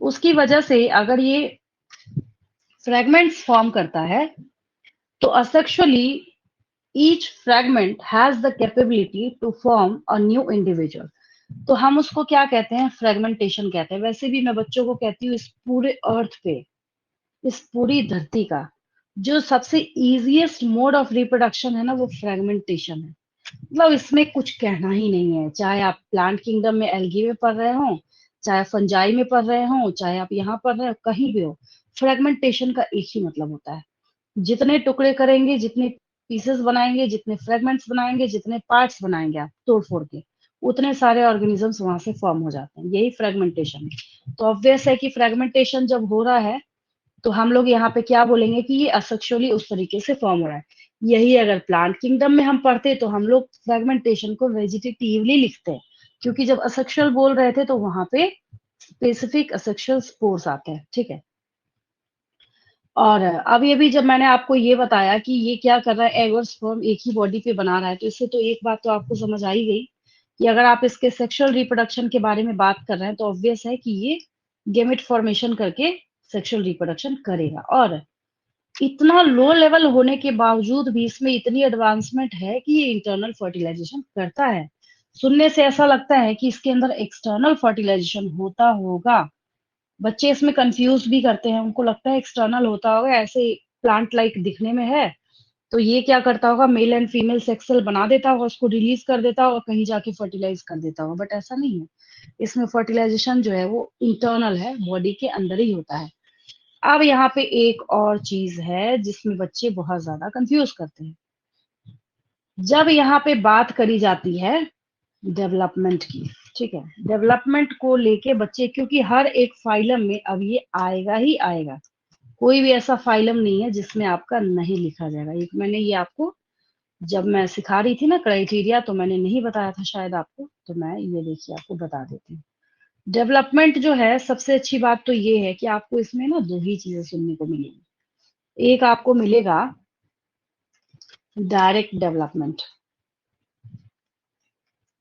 उसकी वजह से अगर ये फ्रेगमेंट्स फॉर्म करता है, तो asexually each fragment has the capability to form a new individual. तो हम उसको क्या कहते हैं? फ्रेगमेंटेशन कहते हैं। वैसे भी मैं बच्चों को कहती हूँ, इस पूरे अर्थ पे, इस पूरी धरती का जो सबसे इजीएस्ट मोड ऑफ रिप्रोडक्शन है ना, वो फ्रेगमेंटेशन है। मतलब इसमें कुछ कहना ही नहीं है। चाहे आप प्लांट किंगडम में एल्गी में पढ़ रहे हो, चाहे फंजाई में पढ़ रहे हो, चाहे आप यहाँ पढ़ रहे हो, कहीं भी हो, फ्रेगमेंटेशन का एक ही मतलब होता है। जितने टुकड़े करेंगे, जितने पीसेस बनाएंगे, जितने फ्रेगमेंट्स बनाएंगे, जितने पार्ट्स बनाएंगे आप तोड़ फोड़ के, उतने सारे ऑर्गेनिजम्स वहां से फॉर्म हो जाते हैं। यही फ्रेगमेंटेशन है। तो ऑब्वियस है कि फ्रेगमेंटेशन जब हो रहा है, तो हम लोग यहाँ पे क्या बोलेंगे कि ये असेक्सुअली उस तरीके से फॉर्म हो रहा है। यही अगर प्लांट किंगडम में हम पढ़ते तो हम लोग फ्रेगमेंटेशन को वेजिटेटिवली लिखते हैं, क्योंकि जब असेक्सुअल बोल रहे थे तो वहां पे स्पेसिफिक असेक्सुअल स्पोर्स आते हैं। ठीक है, और अब ये भी जब मैंने आपको ये बताया कि ये क्या कर रहा है, एग और स्पर्म एक ही बॉडी पे बना रहा है, तो इससे तो एक बात तो आपको समझ आ ही गई कि अगर आप इसके सेक्सुअल रिप्रोडक्शन के बारे में बात कर रहे हैं, तो ऑब्वियस है कि ये गेमेट फॉर्मेशन करके सेक्सुअल रिप्रोडक्शन करेगा। और इतना लो लेवल होने के बावजूद भी इसमें इतनी एडवांसमेंट है कि ये इंटरनल फर्टिलाइजेशन करता है। सुनने से ऐसा लगता है कि इसके अंदर एक्सटर्नल फर्टिलाइजेशन होता होगा। बच्चे इसमें कंफ्यूज भी करते हैं, उनको लगता है एक्सटर्नल होता होगा, ऐसे प्लांट लाइक दिखने में है, तो ये क्या करता होगा, male and female sex cell बना देता होगा, उसको रिलीज कर देता होगा, कहीं जाके फर्टिलाइज कर देता होगा, बट ऐसा नहीं है। इसमें फर्टिलाइजेशन जो है वो इंटरनल है, बॉडी के अंदर ही होता है। अब यहाँ पे एक और चीज है जिसमें बच्चे बहुत ज्यादा कंफ्यूज करते हैं। जब यहाँ पे बात करी जाती है डेवलपमेंट की, ठीक है, डेवलपमेंट को लेके बच्चे, क्योंकि हर एक फाइलम में अब ये आएगा ही आएगा, कोई भी ऐसा फाइलम नहीं है जिसमें आपका नहीं लिखा जाएगा। एक मैंने ये आपको जब मैं सिखा रही थी ना क्राइटेरिया, तो मैंने नहीं बताया था शायद आपको, तो मैं ये देखिए आपको बता देती हूँ। डेवलपमेंट जो है, सबसे अच्छी बात तो ये है कि आपको इसमें ना दो ही चीजें सुनने को मिलेगी। एक आपको मिलेगा डायरेक्ट डेवलपमेंट,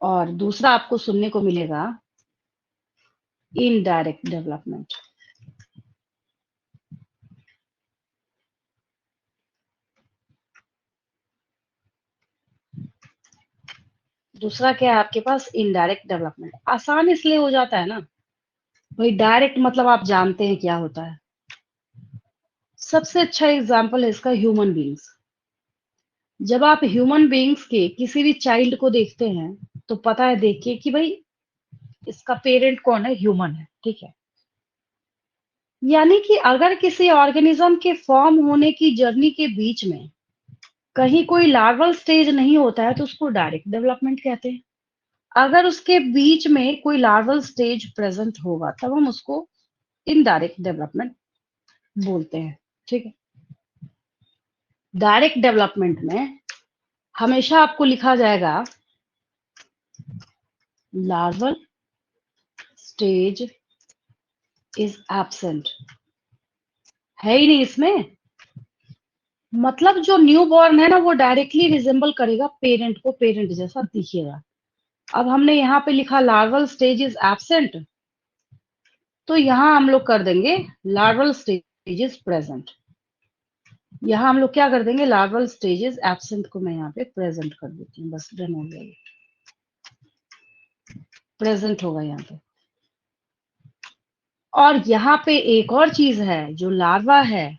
और दूसरा आपको सुनने को मिलेगा इनडायरेक्ट डेवलपमेंट। दूसरा क्या है आपके पास, इनडायरेक्ट डेवलपमेंट। आसान इसलिए हो जाता है ना भाई, डायरेक्ट मतलब आप जानते हैं क्या होता है। सबसे अच्छा एग्जाम्पल है इसका ह्यूमन बीइंग्स। जब आप ह्यूमन बीइंग्स के किसी भी चाइल्ड को देखते हैं, तो पता है देख के कि भाई इसका पेरेंट कौन है, ह्यूमन है, ठीक है। यानी कि अगर किसी ऑर्गेनिज्म के फॉर्म होने की जर्नी के बीच में कहीं कोई लार्वल स्टेज नहीं होता है, तो उसको डायरेक्ट डेवलपमेंट कहते हैं। अगर उसके बीच में कोई लार्वल स्टेज प्रेजेंट होगा, तब हम उसको इनडायरेक्ट डेवलपमेंट बोलते हैं, ठीक है। डायरेक्ट डेवलपमेंट में हमेशा आपको लिखा जाएगा लार्वल स्टेज इज एब्सेंट, है ही नहीं इसमें। मतलब जो न्यू बॉर्न है ना, वो डायरेक्टली रिजेंबल करेगा पेरेंट को, पेरेंट जैसा दिखेगा। अब हमने यहाँ पे लिखा लार्वल स्टेज इज एब्सेंट, तो यहाँ हम लोग कर देंगे लार्वल स्टेज इज प्रेजेंट। यहाँ हम लोग क्या कर देंगे, लार्वल स्टेजेस एब्सेंट को मैं यहाँ पे प्रेजेंट कर देती हूँ, बस डन हो गया, प्रेजेंट होगा यहाँ पे। और यहाँ पे एक और चीज है, जो लार्वा है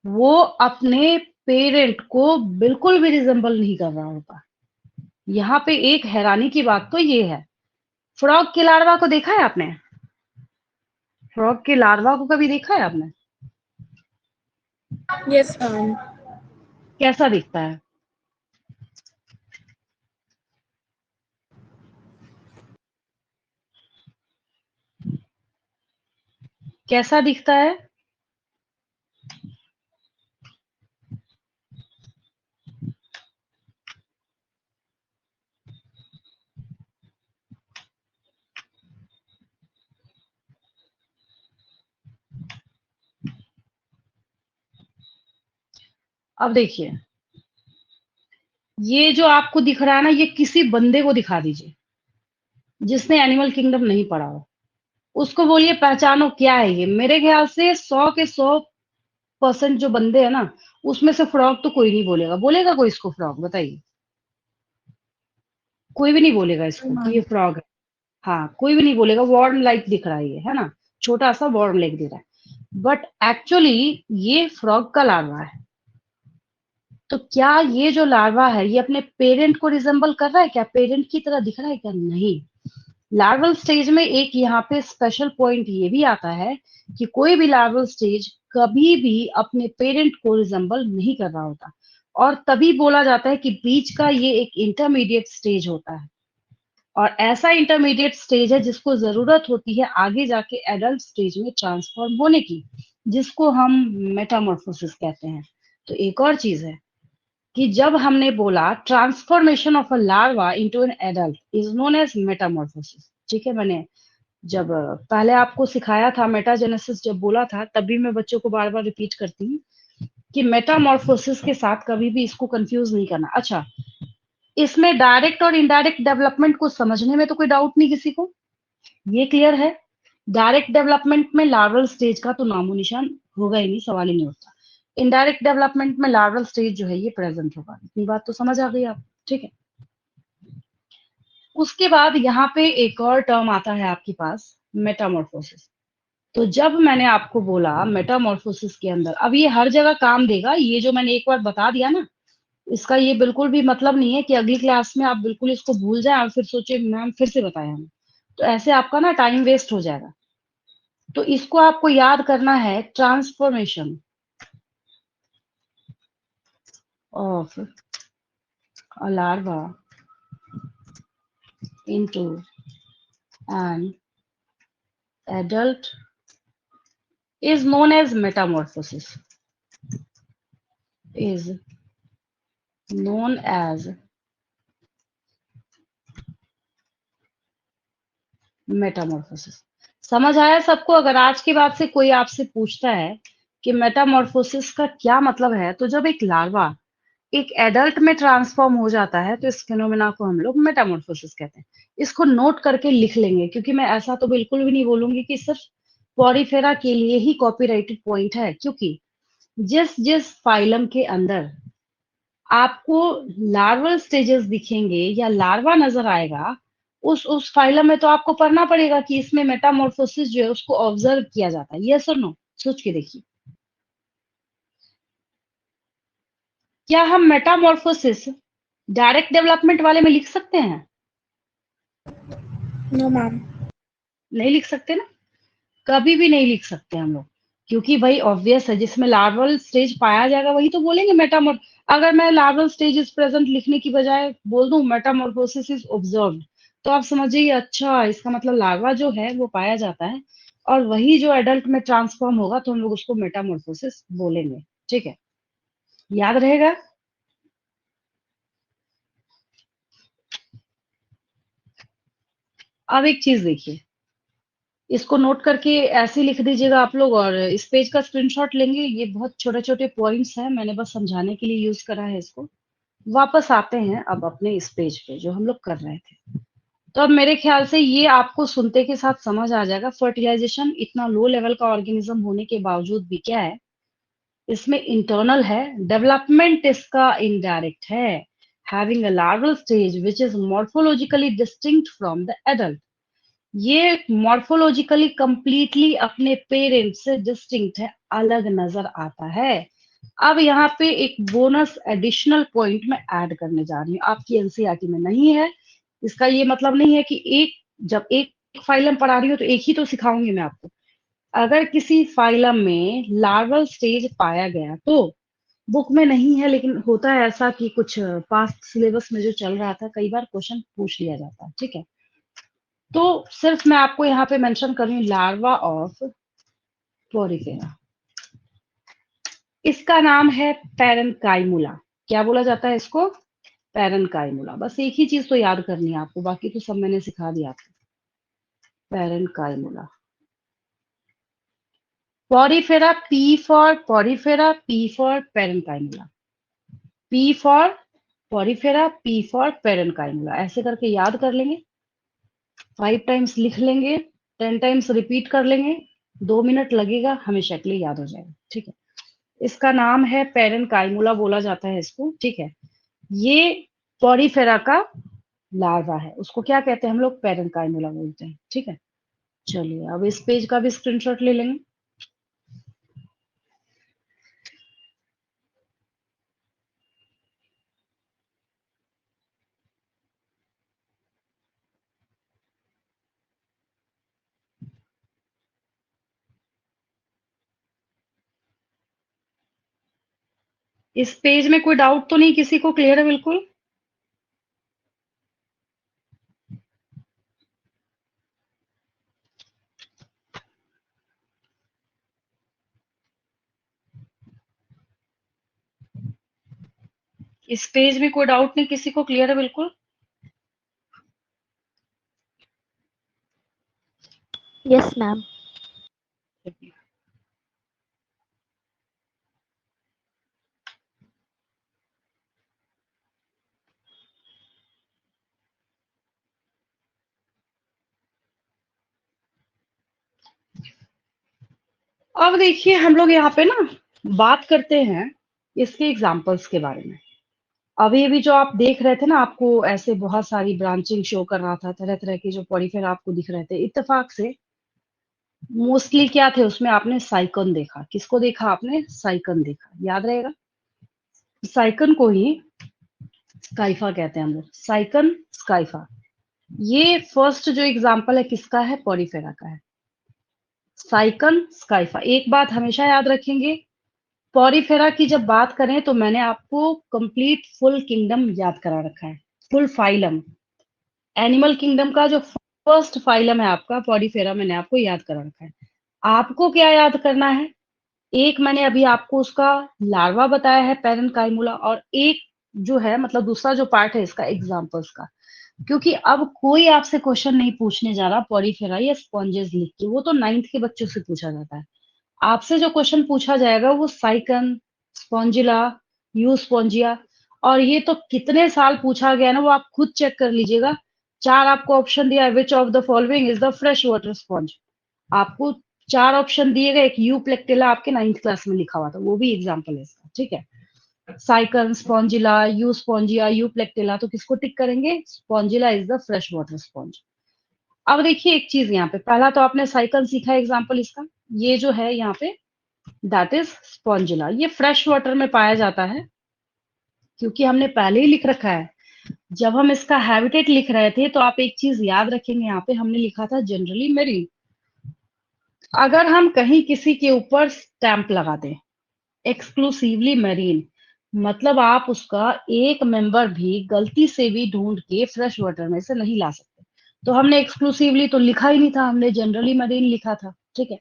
वो अपने पेरेंट को बिल्कुल भी रिजेंबल नहीं कर रहा होता। यहाँ पे एक हैरानी की बात तो ये है, फ्रॉग के लार्वा को देखा है आपने? फ्रॉग के लार्वा को कभी देखा है आपने? Yes ma'am. कैसा दिखता है? कैसा दिखता है? अब देखिए, ये जो आपको दिख रहा है ना, ये किसी बंदे को दिखा दीजिए जिसने एनिमल किंगडम नहीं पढ़ा हो, उसको बोलिए पहचानो क्या है ये। मेरे ख्याल से 100 के 100% जो बंदे हैं ना, उसमें से फ्रॉग तो कोई नहीं बोलेगा। बोलेगा कोई इसको फ्रॉग? बताइए। कोई भी नहीं बोलेगा इसको कि ये फ्रॉग है। हाँ, कोई भी नहीं बोलेगा। वॉर्म लाइक दिख रहा है ये, है ना, छोटा सा वॉर्म लाइक दिख रहा है, बट एक्चुअली ये फ्रॉग का लार्वा है। तो क्या ये जो लार्वा है ये अपने पेरेंट को रिजेंबल कर रहा है क्या? पेरेंट की तरह दिख रहा है क्या? नहीं। लार्वल स्टेज में एक यहाँ पे स्पेशल पॉइंट ये भी आता है कि कोई भी लार्वल स्टेज कभी भी अपने पेरेंट को रिजेंबल नहीं कर रहा होता, और तभी बोला जाता है कि बीच का ये एक इंटरमीडिएट स्टेज होता है। और ऐसा इंटरमीडिएट स्टेज है जिसको जरूरत होती है आगे जाके एडल्ट स्टेज में ट्रांसफॉर्म होने की, जिसको हम मेटामॉर्फोसिस कहते हैं। तो एक और चीज है कि जब हमने बोला transformation of a larva into an adult is known as metamorphosis, ठीक है। मैंने जब पहले आपको सिखाया था मेटाजेनेसिस, जब बोला था, तभी मैं बच्चों को बार बार रिपीट करती हूँ कि मेटामॉर्फोसिस के साथ कभी भी इसको कंफ्यूज नहीं करना। अच्छा, इसमें डायरेक्ट और इनडायरेक्ट डेवलपमेंट को समझने में तो कोई डाउट नहीं किसी को, ये क्लियर है? डायरेक्ट डेवलपमेंट में लार्वल स्टेज का तो नामो निशान होगा ही नहीं, सवाल ही नहीं उठता। इनडायरेक्ट डेवलपमेंट में लार्वल स्टेज जो है ये प्रेजेंट होगा। इतनी बात तो समझ आ गई आप, ठीक है। उसके बाद यहाँ पे एक और टर्म आता है आपके पास, मेटामॉर्फोसिस। तो जब मैंने आपको बोला मेटामॉर्फोसिस के अंदर, अब ये हर जगह काम देगा, ये जो मैंने एक बार बता दिया ना, इसका ये बिल्कुल भी मतलब नहीं है कि अगली क्लास में आप बिल्कुल इसको भूल जाएं और फिर सोचे मैम फिर से बताया हमें, तो ऐसे आपका ना टाइम वेस्ट हो जाएगा। तो इसको आपको याद करना है, transformation of a larva into an adult is known as metamorphosis, is known as Metamorphosis. समझ आया सबको? अगर आज के बाद से कोई आपसे पूछता है कि मेटामॉर्फोसिस का क्या मतलब है, तो जब एक लार्वा एक एडल्ट में ट्रांसफॉर्म हो जाता है तो इस फिनोमेना को हम लोग मेटामॉर्फोसिस कहते हैं। इसको नोट करके लिख लेंगे, क्योंकि मैं ऐसा तो बिल्कुल भी नहीं बोलूंगी कि सिर्फ पॉरीफेरा के लिए ही कॉपीराइटेड पॉइंट है, क्योंकि जिस जिस फाइलम के अंदर आपको लार्वल स्टेजेस दिखेंगे या लार्वा नजर आएगा, उस फाइलम में तो आपको पढ़ना पड़ेगा कि इसमें मेटामॉर्फोसिस जो है उसको ऑब्जर्व किया जाता है। यस और नो? सोच के देखिए, क्या हम मेटामॉर्फोसिस डायरेक्ट डेवलपमेंट वाले में लिख सकते हैं? No ma'am. नहीं लिख सकते ना, कभी भी नहीं लिख सकते हम लोग, क्योंकि भाई ऑब्वियस है, जिसमें लार्वल स्टेज पाया जाएगा वही तो बोलेंगे मेटामॉर्फ। अगर मैं लार्वल स्टेज इज प्रेजेंट लिखने की बजाय बोल दूं मेटामॉर्फोसिस इज ऑब्जर्व्ड, तो आप समझिए अच्छा इसका मतलब लार्वा जो है वो पाया जाता है, और वही जो एडल्ट में ट्रांसफॉर्म होगा तो हम लोग उसको मेटामॉर्फोसिस बोलेंगे। ठीक है, याद रहेगा? अब एक चीज देखिए, इसको नोट करके ऐसे लिख दीजिएगा आप लोग, और इस पेज का स्क्रीनशॉट लेंगे। ये बहुत छोटे छोटे पॉइंट्स हैं, मैंने बस समझाने के लिए यूज करा है इसको। वापस आते हैं अब अपने इस पेज पे जो हम लोग कर रहे थे। तो अब मेरे ख्याल से ये आपको सुनते के साथ समझ आ जाएगा, फर्टिलाइजेशन इतना लो लेवल का ऑर्गेनिज्म होने के बावजूद भी क्या है, इसमें इंटरनल है, डेवलपमेंट इसका इनडायरेक्ट है, having a larval stage which is morphologically distinct from the adult. ये मॉर्फोलॉजिकली कंप्लीटली अपने पेरेंट से डिस्टिंक्ट है, अलग नजर आता है। अब यहाँ पे एक बोनस एडिशनल पॉइंट में ऐड करने जा रही हूँ, आपकी एनसीईआरटी में नहीं है। इसका ये मतलब नहीं है कि जब एक फाइलम पढ़ा रही हूँ तो एक ही तो सिखाऊंगी मैं आपको। अगर किसी फाइलम में लार्वल स्टेज पाया गया तो बुक में नहीं है, लेकिन होता है ऐसा कि कुछ पास्ट सिलेबस में जो चल रहा था कई बार क्वेश्चन पूछ लिया जाता है। ठीक है, तो सिर्फ मैं आपको यहाँ पे मेंशन कर रही हूँ लार्वा ऑफ पोरिफेरा। इसका नाम है पैरेन्काइमुला। क्या बोला जाता है इसको? पैरेन्काइमुला। बस एक ही चीज तो याद करनी है आपको, बाकी तो सब मैंने सिखा दिया आपको। Parenchymula, porifera, P for porifera, P for parenchymula, P for porifera, P for parenchymula, ऐसे करके याद कर लेंगे। 5 टाइम्स लिख लेंगे, 10 टाइम्स रिपीट कर लेंगे, 2 मिनट लगेगा, हमेशा के लिए याद हो जाएगा। ठीक है, इसका नाम है पैरेन्काइमुला बोला जाता है इसको। ठीक है, ये पॉरीफेरा का लार्वा है, उसको क्या कहते हैं हम लोग? पैरेन्काइमुला बोलते हैं। ठीक है, चलिए अब इस पेज का भी स्क्रीनशॉट ले लेंगे। इस पेज में कोई डाउट तो नहीं, किसी को क्लियर है बिल्कुल? इस पेज में कोई डाउट नहीं, किसी को क्लियर है बिल्कुल? Yes ma'am. अब देखिए हम लोग यहाँ पे ना बात करते हैं इसके एग्जाम्पल्स के बारे में। अभी अभी जो आप देख रहे थे ना, आपको ऐसे बहुत सारी ब्रांचिंग शो कर रहा था, तरह तरह के जो पॉलीफेरा आपको दिख रहे थे, इत्तेफाक से मोस्टली क्या थे उसमें, आपने साइकन देखा। किसको देखा आपने? साइकन देखा, याद रहेगा। साइकन को ही स्काइफा कहते हैं हम लोग, साइकन स्काइफा। ये फर्स्ट जो एग्जाम्पल है किसका है? पॉलीफेरा का है, साइकन स्काइफा। एक बात हमेशा याद रखेंगे, पॉरीफेरा की जब बात करें तो मैंने आपको कंप्लीट फुल किंगडम याद करा रखा है, फुल फाइलम। एनिमल किंगडम का जो फर्स्ट फाइलम है आपका पॉरीफेरा, मैंने आपको याद करा रखा है। आपको क्या याद करना है? एक मैंने अभी आपको उसका लार्वा बताया है, पैरेंकाइमुला, और एक जो है मतलब दूसरा जो पार्ट है इसका एग्जाम्पल्स का। क्योंकि अब कोई आपसे क्वेश्चन नहीं पूछने जा रहा पॉरीफेरा या स्पॉन्जेस लिख के, वो तो 9th के बच्चों से पूछा जाता है। आपसे जो क्वेश्चन पूछा जाएगा वो साइकन, स्पॉन्जिला, यू स्पॉन्जिया, और ये तो कितने साल पूछा गया ना, वो आप खुद चेक कर लीजिएगा। 4 आपको ऑप्शन दिया है, विच of the following is the fresh water sponge. आपको 4 ऑप्शन दिए गए, एक यू प्लेक्टेला आपके 9th क्लास में लिखा हुआ था, वो भी एग्जाम्पल है इसका, ठीक है। साइकन, स्पॉन्जिला, यू स्पॉन्जिया, यू प्लेक्टेला, तो किसको टिक करेंगे? Spongilla is the fresh water sponge. अब देखिए एक चीज यहाँ पे, पहला तो आपने साइकन सीखा एग्जाम्पल इसका, ये जो है यहाँ पे दैट इज स्पॉन्जिला, ये फ्रेश वाटर में पाया जाता है। क्योंकि हमने पहले ही लिख रखा है, जब हम इसका हैबिटेट लिख रहे थे तो आप एक चीज याद रखेंगे, यहाँ पे हमने लिखा था जनरली मेरीन। अगर हम कहीं किसी के ऊपर स्टैंप लगा दें एक्सक्लूसिवली मेरीन, मतलब आप उसका एक मेंबर भी गलती से भी ढूंढ के फ्रेश वाटर में से नहीं ला सकते। तो हमने एक्सक्लूसिवली तो लिखा ही नहीं था, हमने जनरली मरीन लिखा था, ठीक है।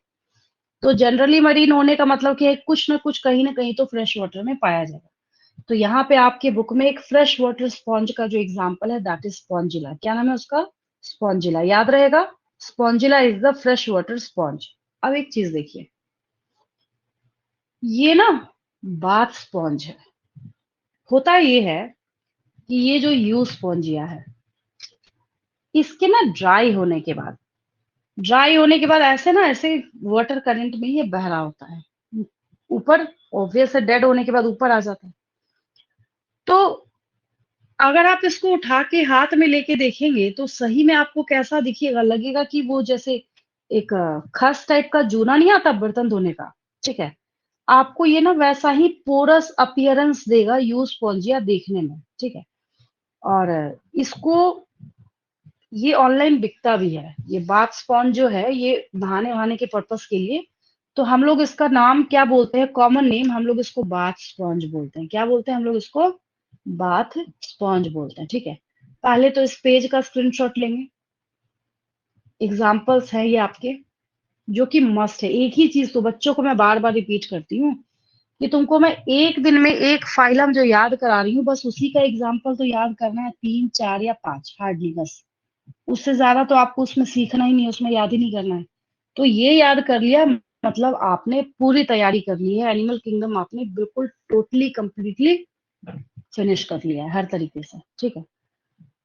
तो जनरली मरीन होने का मतलब कि कुछ ना कुछ कहीं ना कहीं तो फ्रेश वाटर में पाया जाएगा। तो यहाँ पे आपके बुक में एक फ्रेश वाटर स्पॉन्ज का जो एग्जाम्पल है दैट इज स्पॉन्जिला। क्या नाम है उसका? स्पॉन्जिला, याद रहेगा। Spongilla is the fresh water sponge. अब एक चीज देखिए, ये ना बाथ स्पॉन्ज है। होता ये है कि ये जो यू स्पॉन्जिया है, इसके ना ड्राई होने के बाद ऐसे ना, ऐसे वाटर करंट में ये बह रहा होता है ऊपर, ऑब्वियस है डेड होने के बाद ऊपर आ जाता है। तो अगर आप इसको उठा के हाथ में लेके देखेंगे तो सही में आपको कैसा दिखेगा? लगेगा कि वो जैसे एक खस टाइप का जूना नहीं आता बर्तन धोने का, ठीक है। आपको ये ना वैसा ही पोरस अपीयरेंस देगा यू स्पॉन्जिया देखने में, ठीक है। और इसको ये ऑनलाइन बिकता भी है, ये बाथ स्पॉन्ज जो है ये नहाने वहाने के पर्पस के लिए। तो हम लोग इसका नाम क्या बोलते हैं, कॉमन नेम हम लोग इसको बाथ स्पॉन्ज बोलते हैं। क्या बोलते हैं हम लोग इसको? बाथ स्पॉन्ज बोलते हैं, ठीक है। पहले तो इस पेज का स्क्रीनशॉट लेंगे, एग्जाम्पल्स हैं ये आपके, जो कि मस्ट है। एक ही चीज तो बच्चों को मैं बार बार रिपीट करती हूँ कि तुमको मैं एक दिन में एक फाइलम जो याद करा रही हूँ, बस उसी का एग्जाम्पल तो याद करना है, 3 4 या 5 हार्डली, बस। उससे ज्यादा तो आपको उसमें सीखना ही नहीं है, उसमें याद ही नहीं करना है। तो ये याद कर लिया मतलब आपने पूरी तैयारी कर ली है, एनिमल किंगडम आपने बिल्कुल टोटली कंप्लीटली फिनिश कर लिया है हर तरीके से, ठीक है।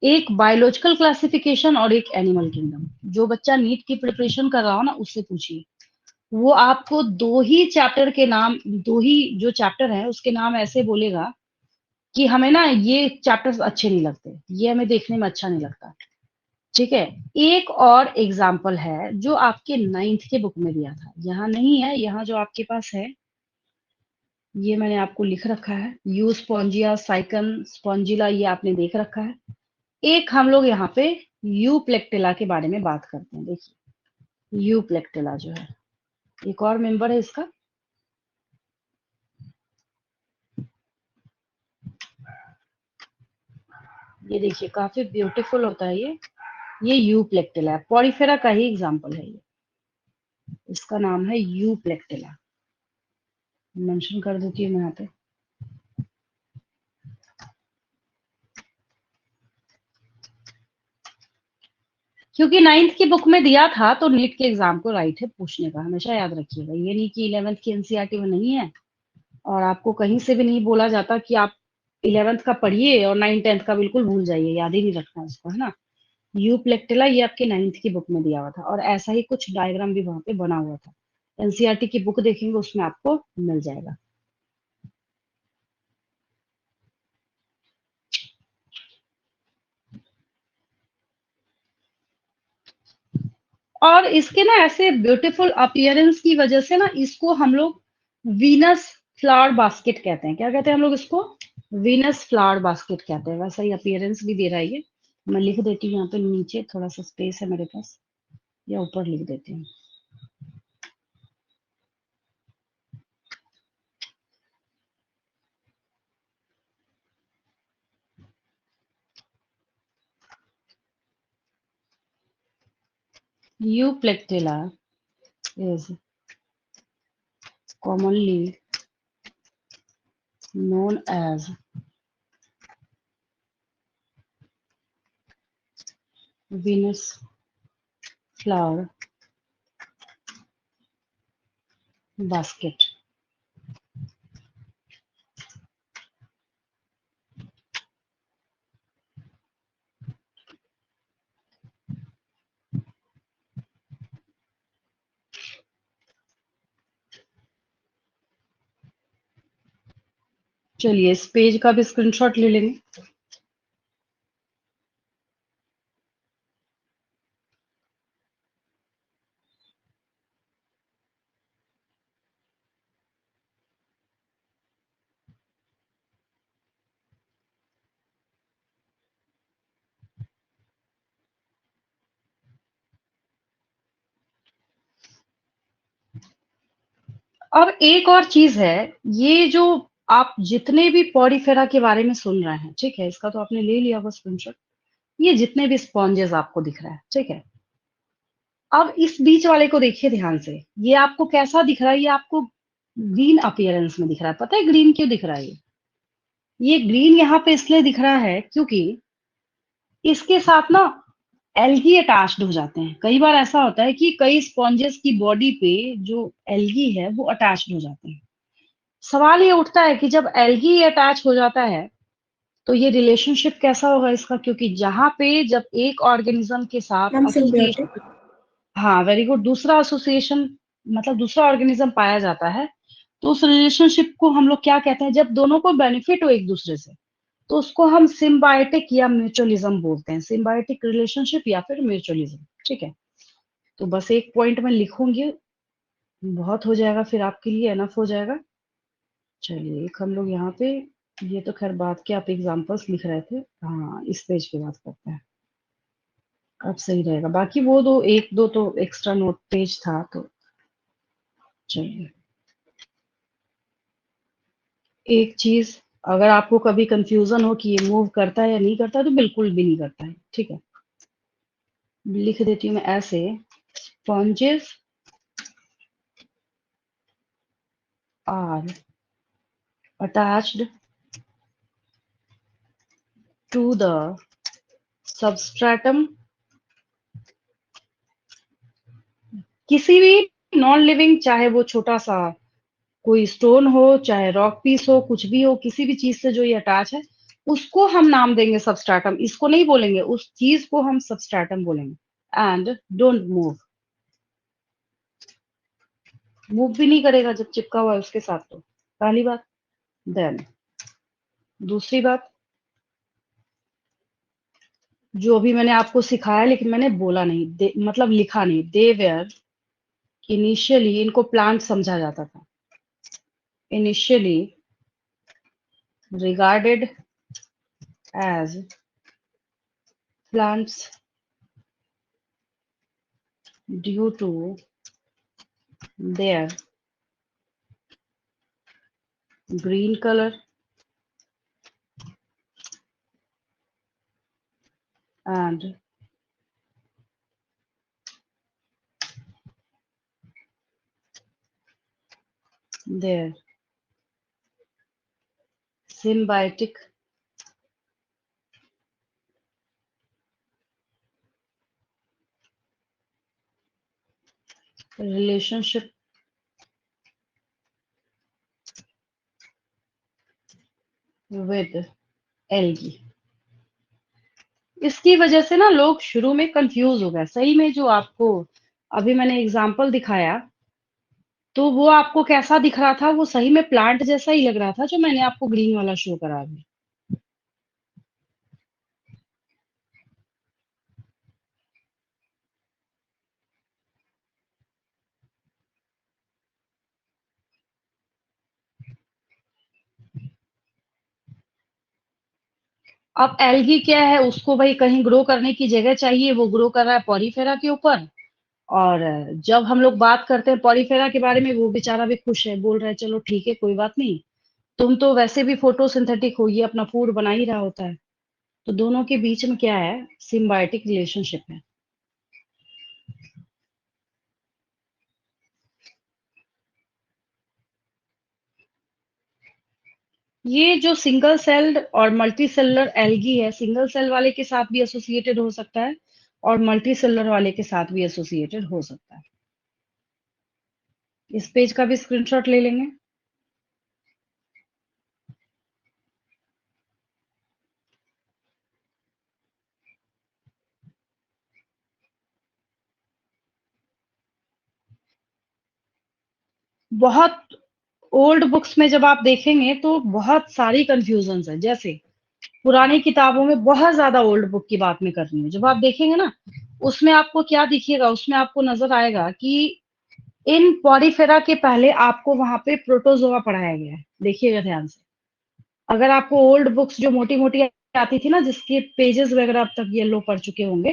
एक बायोलॉजिकल क्लासिफिकेशन और एक एनिमल किंगडम। जो बच्चा नीट की प्रिपरेशन कर रहा हो ना, उससे पूछिए, वो आपको दो ही चैप्टर के नाम, दो ही जो चैप्टर है उसके नाम ऐसे बोलेगा कि हमें ना ये चैप्टर्स अच्छे नहीं लगते, ये हमें देखने में अच्छा नहीं लगता, ठीक है। एक और एग्जाम्पल है जो आपके 9th के बुक में दिया था, यहाँ नहीं है, यहाँ जो आपके पास है ये मैंने आपको लिख रखा है, यू स्पॉन्जिया, साइकन, स्पॉन्जिला, ये आपने देख रखा है। एक हम लोग यहाँ पे यू प्लेक्टेला के बारे में बात करते हैं। देखिए यू प्लेक्टेला जो है एक और मेंबर है इसका, ये देखिए काफी ब्यूटीफुल होता है ये यू प्लेक्टेला है, पॉलीफेरा का ही एग्जाम्पल है ये। इसका नाम है यू प्लेक्टेला, मेंशन कर देती हूँ मैं यहाँ पे। क्योंकि 9th की बुक में दिया था तो नीट के एग्जाम को राइट है पूछने का, हमेशा याद रखिएगा। ये नहीं कि 11th की एनसीईआरटी में नहीं है, और आपको कहीं से भी नहीं बोला जाता कि आप 11th का पढ़िए और 9th 10th का बिल्कुल भूल जाइए, याद ही नहीं रखना इसको, है ना। यू प्लेक्टेला ये आपके 9th की बुक में दिया हुआ था, और ऐसा ही कुछ डायग्राम भी वहां पे बना हुआ था। एनसीईआरटी की बुक देखेंगे उसमें आपको मिल जाएगा। और इसके ना ऐसे ब्यूटीफुल अपीयरेंस की वजह से ना इसको हम लोग वीनस फ्लावर बास्केट कहते हैं। क्या कहते हैं हम लोग इसको? वीनस फ्लावर बास्केट कहते हैं। वैसा ही अपीयरेंस भी दे रहा है ये। मैं लिख देती हूँ यहाँ पे नीचे, थोड़ा सा स्पेस है मेरे पास, या ऊपर लिख देती हूँ। Euplectilla is commonly known as Venus flower basket. चलिए इस पेज का भी स्क्रीनशॉट ले लेंगे। अब एक और चीज है, ये जो आप जितने भी पॉरीफेरा के बारे में सुन रहे हैं, ठीक है, इसका तो आपने ले लिया होगा स्क्रीनशॉट। ये जितने भी स्पॉन्जेस आपको दिख रहा है, ठीक है, अब इस बीच वाले को देखिए ध्यान से। ये आपको कैसा दिख रहा है? ये आपको ग्रीन अपीयरेंस में दिख रहा है। पता है ग्रीन क्यों दिख रहा है? ये ग्रीन यहाँ पे इसलिए दिख रहा है क्योंकि इसके साथ ना एल्गी अटैच्ड हो जाते हैं। कई बार ऐसा होता है कि कई स्पॉन्जेस की बॉडी पे जो एल्गी है वो अटैच्ड हो जाते हैं। सवाल ये उठता है कि जब एल्गी अटैच हो जाता है तो ये रिलेशनशिप कैसा होगा इसका? क्योंकि जहां पे जब एक ऑर्गेनिज्म के साथ मैम एसोसिएशन, सिम्बियोटिक। हाँ वेरी गुड, दूसरा एसोसिएशन मतलब दूसरा ऑर्गेनिज्म पाया जाता है, तो उस रिलेशनशिप को हम लोग क्या कहते हैं? जब दोनों को बेनिफिट हो एक दूसरे से, तो उसको हम सिम्बायोटिक या म्यूचुअलिज्म बोलते हैं। सिम्बायोटिक रिलेशनशिप या फिर म्यूचुअलिज्म, ठीक है। तो बस एक पॉइंट में लिखूंगी, बहुत हो जाएगा, फिर आपके लिए एनफ हो जाएगा। चलिए एक हम लोग यहाँ पे, ये तो खैर बात के आप एग्जांपल्स लिख रहे थे, हाँ इस पेज की बात करते हैं, अब सही रहेगा। बाकी वो दो एक दो तो एक्स्ट्रा नोट पेज था, तो चलिए एक चीज, अगर आपको कभी कंफ्यूजन हो कि ये मूव करता है या नहीं करता है, तो बिल्कुल भी नहीं करता है, ठीक है। लिख देती हूँ मैं ऐसे, sponges are attached to the substratum। किसी भी नॉन लिविंग, चाहे वो छोटा सा कोई स्टोन हो, चाहे रॉक पीस हो, कुछ भी हो, किसी भी चीज से जो ये अटैच है, उसको हम नाम देंगे सबस्ट्रेटम। इसको नहीं बोलेंगे, उस चीज को हम सबस्ट्रेटम बोलेंगे। एंड डोंट मूव, मूव भी नहीं करेगा जब चिपका हुआ है उसके साथ, तो पहली बात। देन दूसरी बात, जो अभी मैंने आपको सिखाया लेकिन मैंने बोला नहीं, मतलब लिखा नहीं, दे वेयर, इनिशियली इनको प्लांट समझा जाता था, initially regarded as plants due to their green color and their symbiotic relationship with algae। इसकी वजह से ना लोग शुरू में कंफ्यूज हो गए। सही में जो आपको अभी मैंने एग्जांपल दिखाया, तो वो आपको कैसा दिख रहा था? वो सही में प्लांट जैसा ही लग रहा था, जो मैंने आपको ग्रीन वाला शो करा अभी। अब एल्गी क्या है, उसको भाई कहीं ग्रो करने की जगह चाहिए, वो ग्रो कर रहा है पॉरीफेरा के ऊपर। और जब हम लोग बात करते हैं पॉरीफेरा के बारे में, वो बेचारा भी खुश है, बोल रहा है चलो ठीक है कोई बात नहीं, तुम तो वैसे भी फोटोसिंथेटिक हो, ये अपना फूड बना ही रहा होता है। तो दोनों के बीच में क्या है, सिम्बायोटिक रिलेशनशिप है। ये जो सिंगल सेल्ड और मल्टी सेलुलर एल्गी है, सिंगल सेल वाले के साथ भी एसोसिएटेड हो सकता है और मल्टी सेलुलर वाले के साथ भी एसोसिएटेड हो सकता है। इस पेज का भी स्क्रीनशॉट ले लेंगे। बहुत ओल्ड बुक्स में जब आप देखेंगे तो बहुत सारी कंफ्यूजन है। जैसे पुरानी किताबों में, बहुत ज्यादा ओल्ड बुक की बात में कर रही हूँ, जब आप देखेंगे ना, उसमें आपको क्या दिखेगा, उसमें आपको नजर आएगा कि इन पॉरीफेरा के पहले आपको वहां पे प्रोटोजोआ पढ़ाया गया है। देखिएगा ध्यान से। अगर आपको ओल्ड बुक्स जो मोटी मोटी आती थी ना, जिसके पेजेस वगैरह अब तक येलो पड़ चुके होंगे,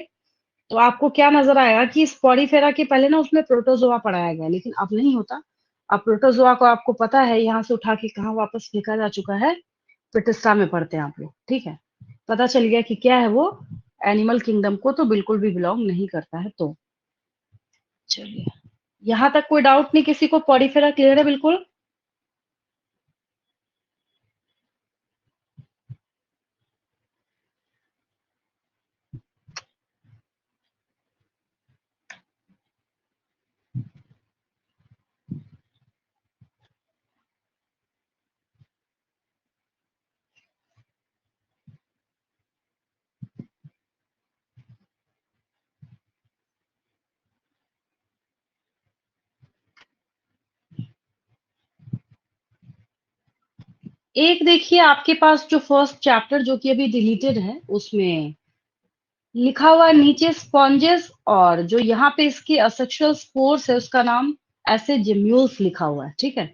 तो आपको क्या नजर आएगा कि इस पॉरीफेरा के पहले ना उसमें प्रोटोजोआ पढ़ाया गया है। लेकिन अब नहीं होता। अब प्रोटोजोआ को आपको पता है यहाँ से उठा के कहाँ वापस फेंका जा चुका है, पिटिस्टा में पढ़ते हैं आप लोग, ठीक है। पता चल गया कि क्या है वो, एनिमल किंगडम को तो बिल्कुल भी बिलोंग नहीं करता है। तो चलिए, यहाँ तक कोई डाउट नहीं किसी को, पॉरीफेरा क्लियर है बिल्कुल। एक देखिए, आपके पास जो फर्स्ट चैप्टर जो कि अभी डिलीटेड है, उसमें लिखा हुआ है नीचे स्पॉन्जेस, और जो यहाँ पे इसकी असेक्सुअल स्पोर्स है उसका नाम ऐसे जिम्यूल्स लिखा हुआ है, ठीक है।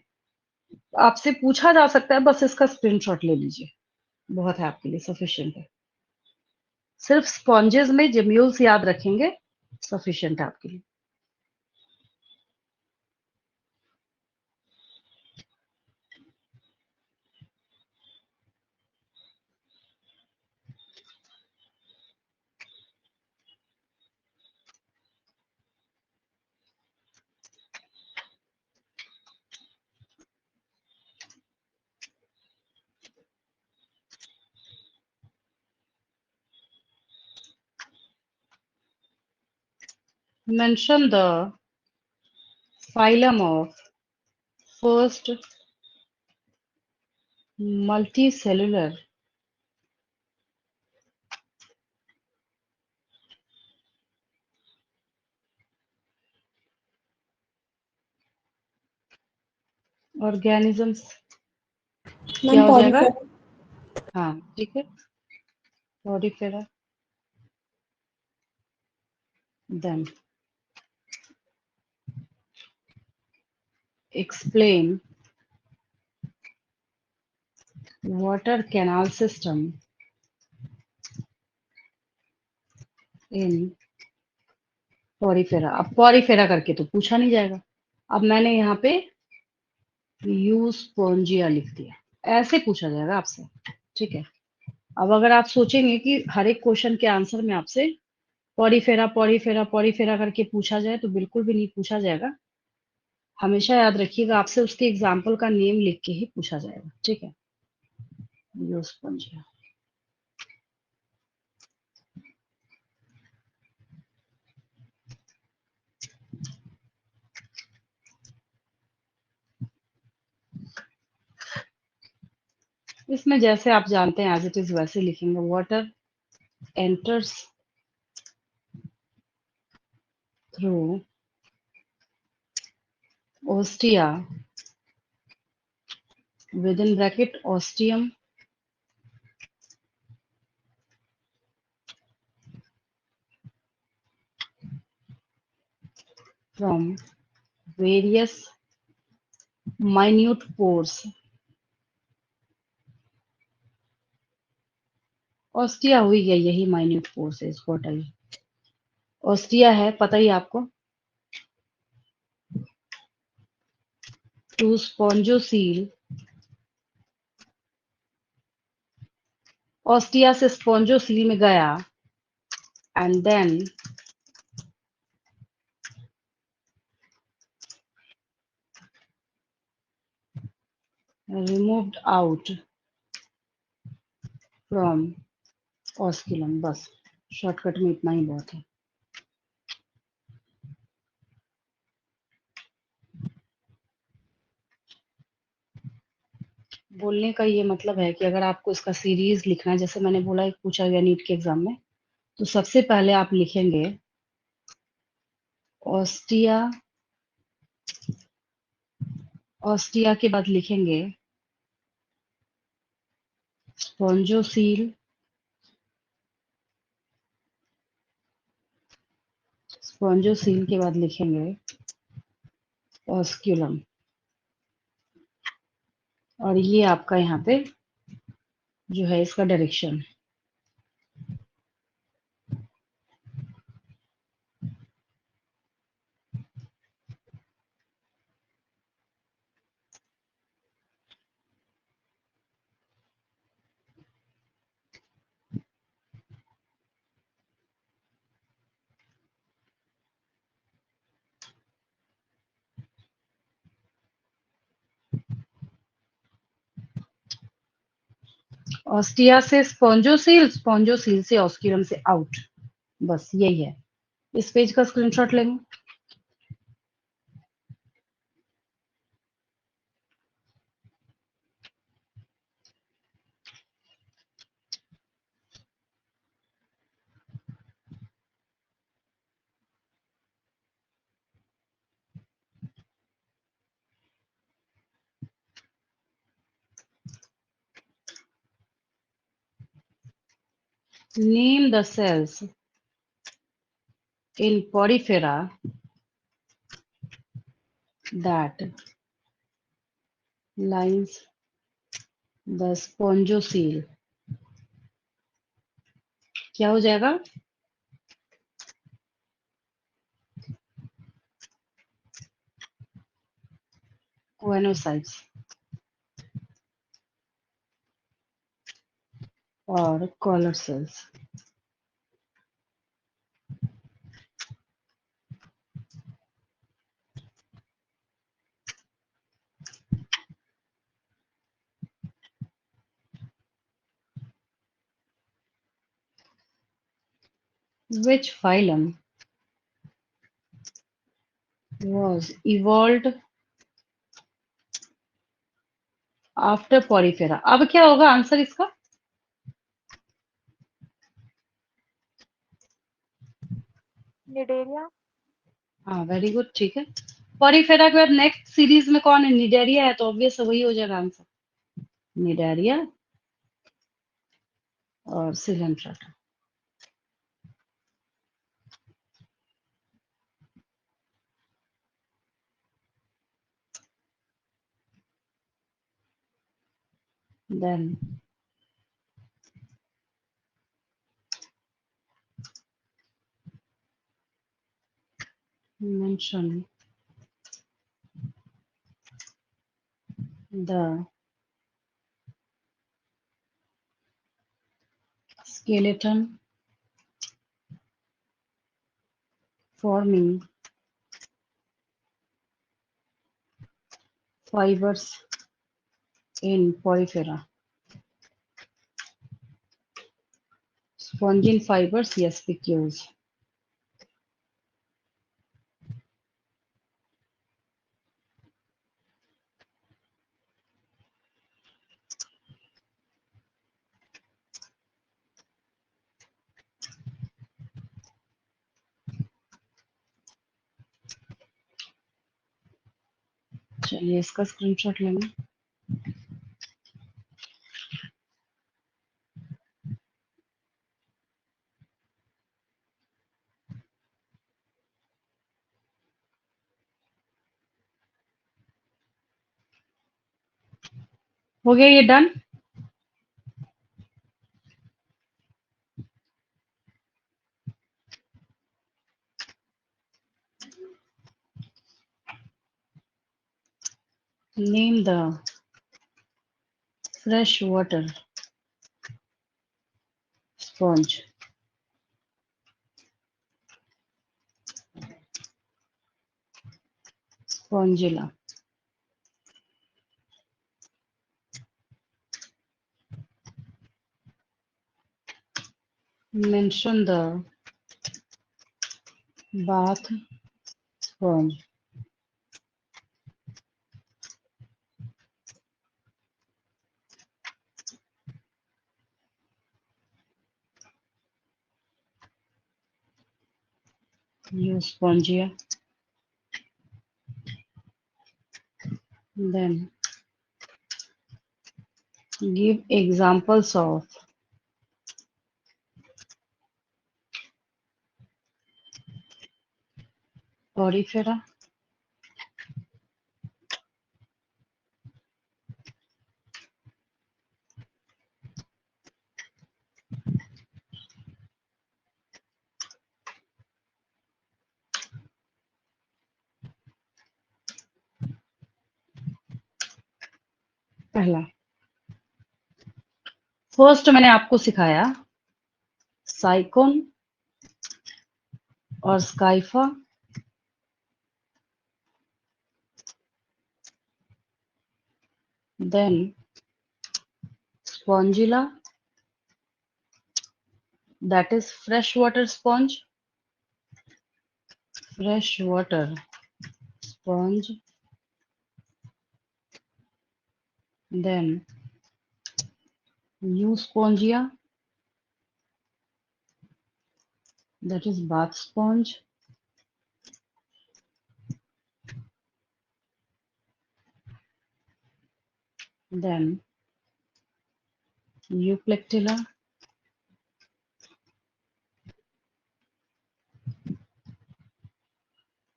आपसे पूछा जा सकता है, बस इसका स्क्रीनशॉट ले लीजिए, बहुत है आपके लिए, सफिशिएंट है। सिर्फ स्पॉन्जेस में जिम्यूल्स याद रखेंगे, सफिशिएंट है आपके लिए। Mention the phylum of first multicellular organisms। क्या मैम हो जाएगा? पॉलीफेरा। हाँ ठीक है, porifera. Then explain water canal system in porifera. अब पॉरीफेरा करके तो पूछा नहीं जाएगा, अब मैंने यहाँ पे यूस्पोंजिया लिख दिया, ऐसे पूछा जाएगा आपसे, ठीक है। अब अगर आप सोचेंगे कि हर एक क्वेश्चन के आंसर में आपसे पॉरीफेरा पॉरीफेरा पॉरीफेरा करके पूछा जाए, तो बिल्कुल भी नहीं पूछा जाएगा। हमेशा याद रखिएगा, आपसे उसके एग्जाम्पल का नेम लिख के ही पूछा जाएगा, ठीक है। यूस्पोंजिया। इसमें जैसे आप जानते हैं एज इट इज वैसे लिखेंगे, water enters through ostia with in bracket ostium from various minute pores ostia हुई है, यही minute pores what I. Ostia है, पता ही आपको। टू स्पॉन्जोसील, ऑस्ट्रिया से स्पॉन्जोसील में गया and then removed out from osculum. बस शॉर्टकट में इतना ही बहुत है। बोलने का ये मतलब है कि अगर आपको इसका सीरीज लिखना है, जैसे मैंने बोला, एक पूछा गया नीट के एग्जाम में, तो सबसे पहले आप लिखेंगे ऑस्ट्रिया, ऑस्ट्रिया के बाद लिखेंगे स्पॉन्जोसील, स्पॉन्जोसील के बाद लिखेंगे ऑस्क्यूलम, और ये आपका यहाँ पे जो है इसका डायरेक्शन। ऑस्ट्रिया से स्पॉन्जोसील, स्पॉन्जोसील से ऑस्क्यूलम से आउट, बस यही है। इस पेज का स्क्रीनशॉट लेंगे। Name the cells in Porifera that lines the spongocoel। क्या हो जाएगा? Choanocytes और collar cells। Which phylum was evolved after Porifera? अब क्या होगा आंसर इसका? Nidaria. हाँ, वेरी गुड, ठीक है। पॉरीफेरा के बाद नेक्स्ट सीरीज में कौन है? निडेरिया है, तो ऑब्वियस वही हो जाएगा आंसर, निडेरिया और coelenterata. Then mention the skeleton forming fibers in Porifera। Spongin fibers, yes, PQs। चलिए इसका स्क्रीनशॉट लेंगे। हो गया ये done. Name the fresh water sponge. Spongilla. Mention the bath sponge. Use spongia. Then give examples of porifera, पहला। First मैंने आपको सिखाया साइकोन और scypha, then spongilla, that is freshwater sponge, freshwater sponge, then euspongia, that is bath sponge, then euplectilla,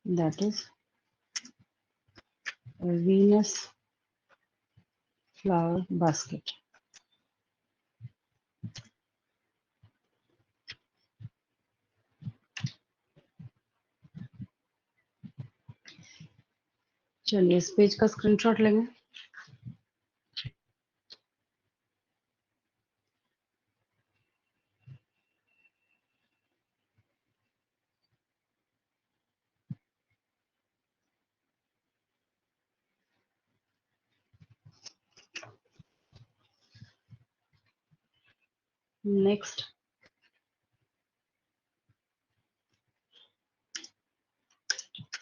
that is a Venus flower basket. चलिए इस page का screenshot लेंगे। Next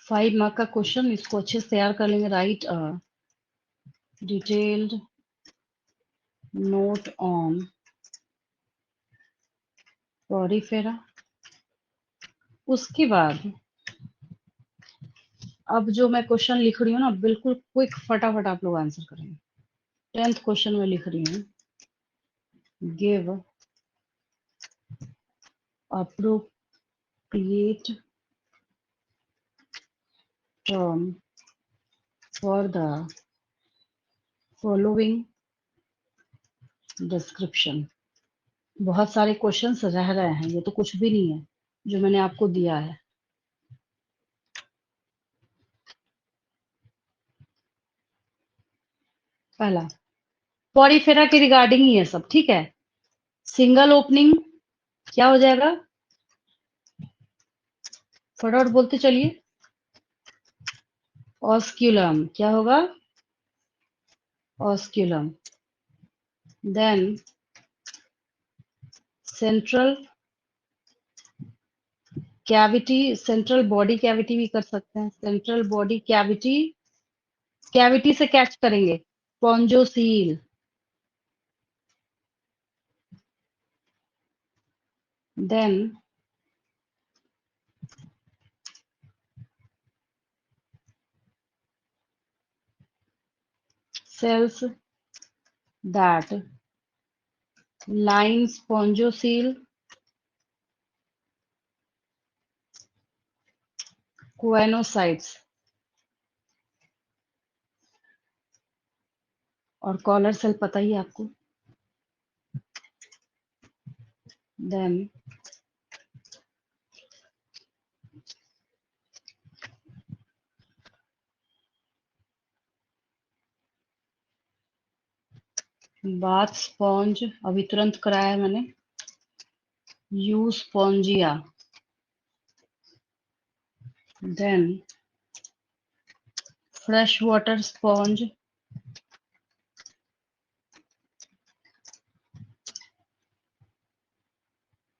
5 mark का क्वेश्चन, इसको अच्छे से तैयार कर लेंगे। Right detailed note on Porifera. उसके बाद अब जो मैं क्वेश्चन लिख रही हूँ ना, बिल्कुल क्विक फटाफट आप लोग आंसर करेंगे। 10th क्वेश्चन में लिख रही हूँ, give appropriate term for the following description। बहुत सारे क्वेश्चंस रह रहे हैं, ये तो कुछ भी नहीं है जो मैंने आपको दिया है। पहला पॉरीफेरा के रिगार्डिंग ही है सब, ठीक है। सिंगल ओपनिंग क्या हो जाएगा, फटाफट बोलते चलिए। ऑस्क्यूलम क्या होगा, osculum. Then central cavity, central body cavity भी कर सकते हैं। सेंट्रल बॉडी कैविटी, कैविटी से कैच करेंगे spongocoel. Then cells that line spongocoel, choanocytes और कॉलर सेल पता ही है आपको। देन बाथ स्पॉन्ज अभी तुरंत कराया है मैंने, euspongia, then fresh water sponge,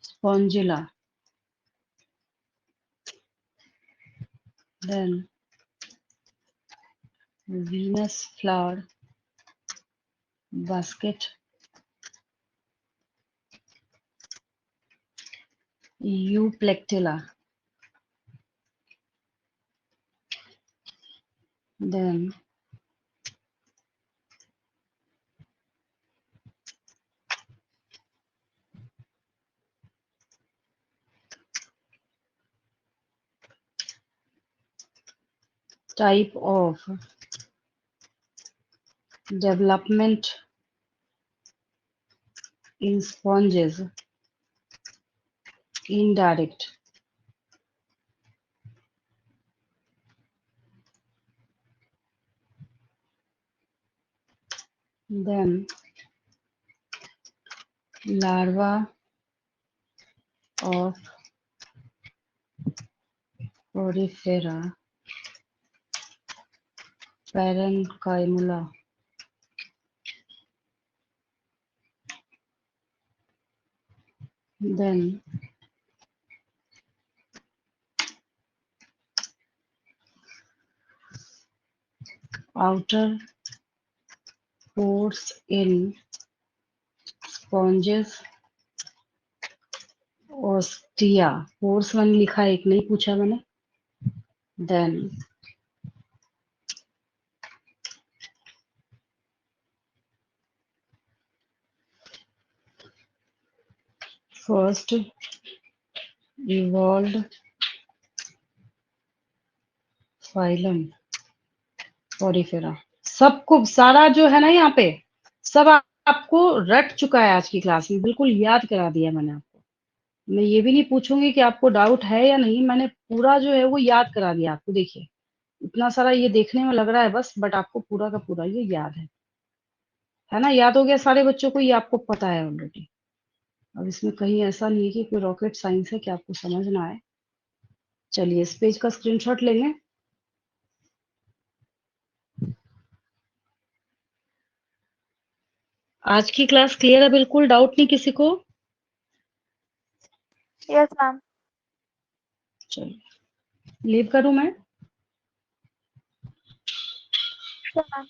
spongilla, then Venus flower basket, euplectella, then type of development in sponges, indirect, then larva of Porifera parenchyma, then outer pores in sponges, ostia, pores one लिखा है, एक नहीं पूछा मैंने, then first evolved phylum Porifera, सबको सारा जो है ना यहाँ पे सब आपको रट चुका है आज की क्लास में, बिल्कुल याद करा दिया मैंने आपको। मैं ये भी नहीं पूछूंगी कि आपको डाउट है या नहीं, मैंने पूरा जो है वो याद करा दिया आपको। देखिए इतना सारा ये देखने में लग रहा है बस, बट आपको पूरा का पूरा ये याद है ना, याद हो गया सारे बच्चों को, ये आपको पता है ऑलरेडी। अब इसमें कहीं ऐसा नहीं है कि कोई रॉकेट साइंस है कि आपको समझ ना आए। चलिए इस पेज का स्क्रीनशॉट लेंगे। आज की क्लास क्लियर है, बिल्कुल डाउट नहीं किसी को? Yes, ma'am. चलिए लीव करूं मैं? Sure, ma'am.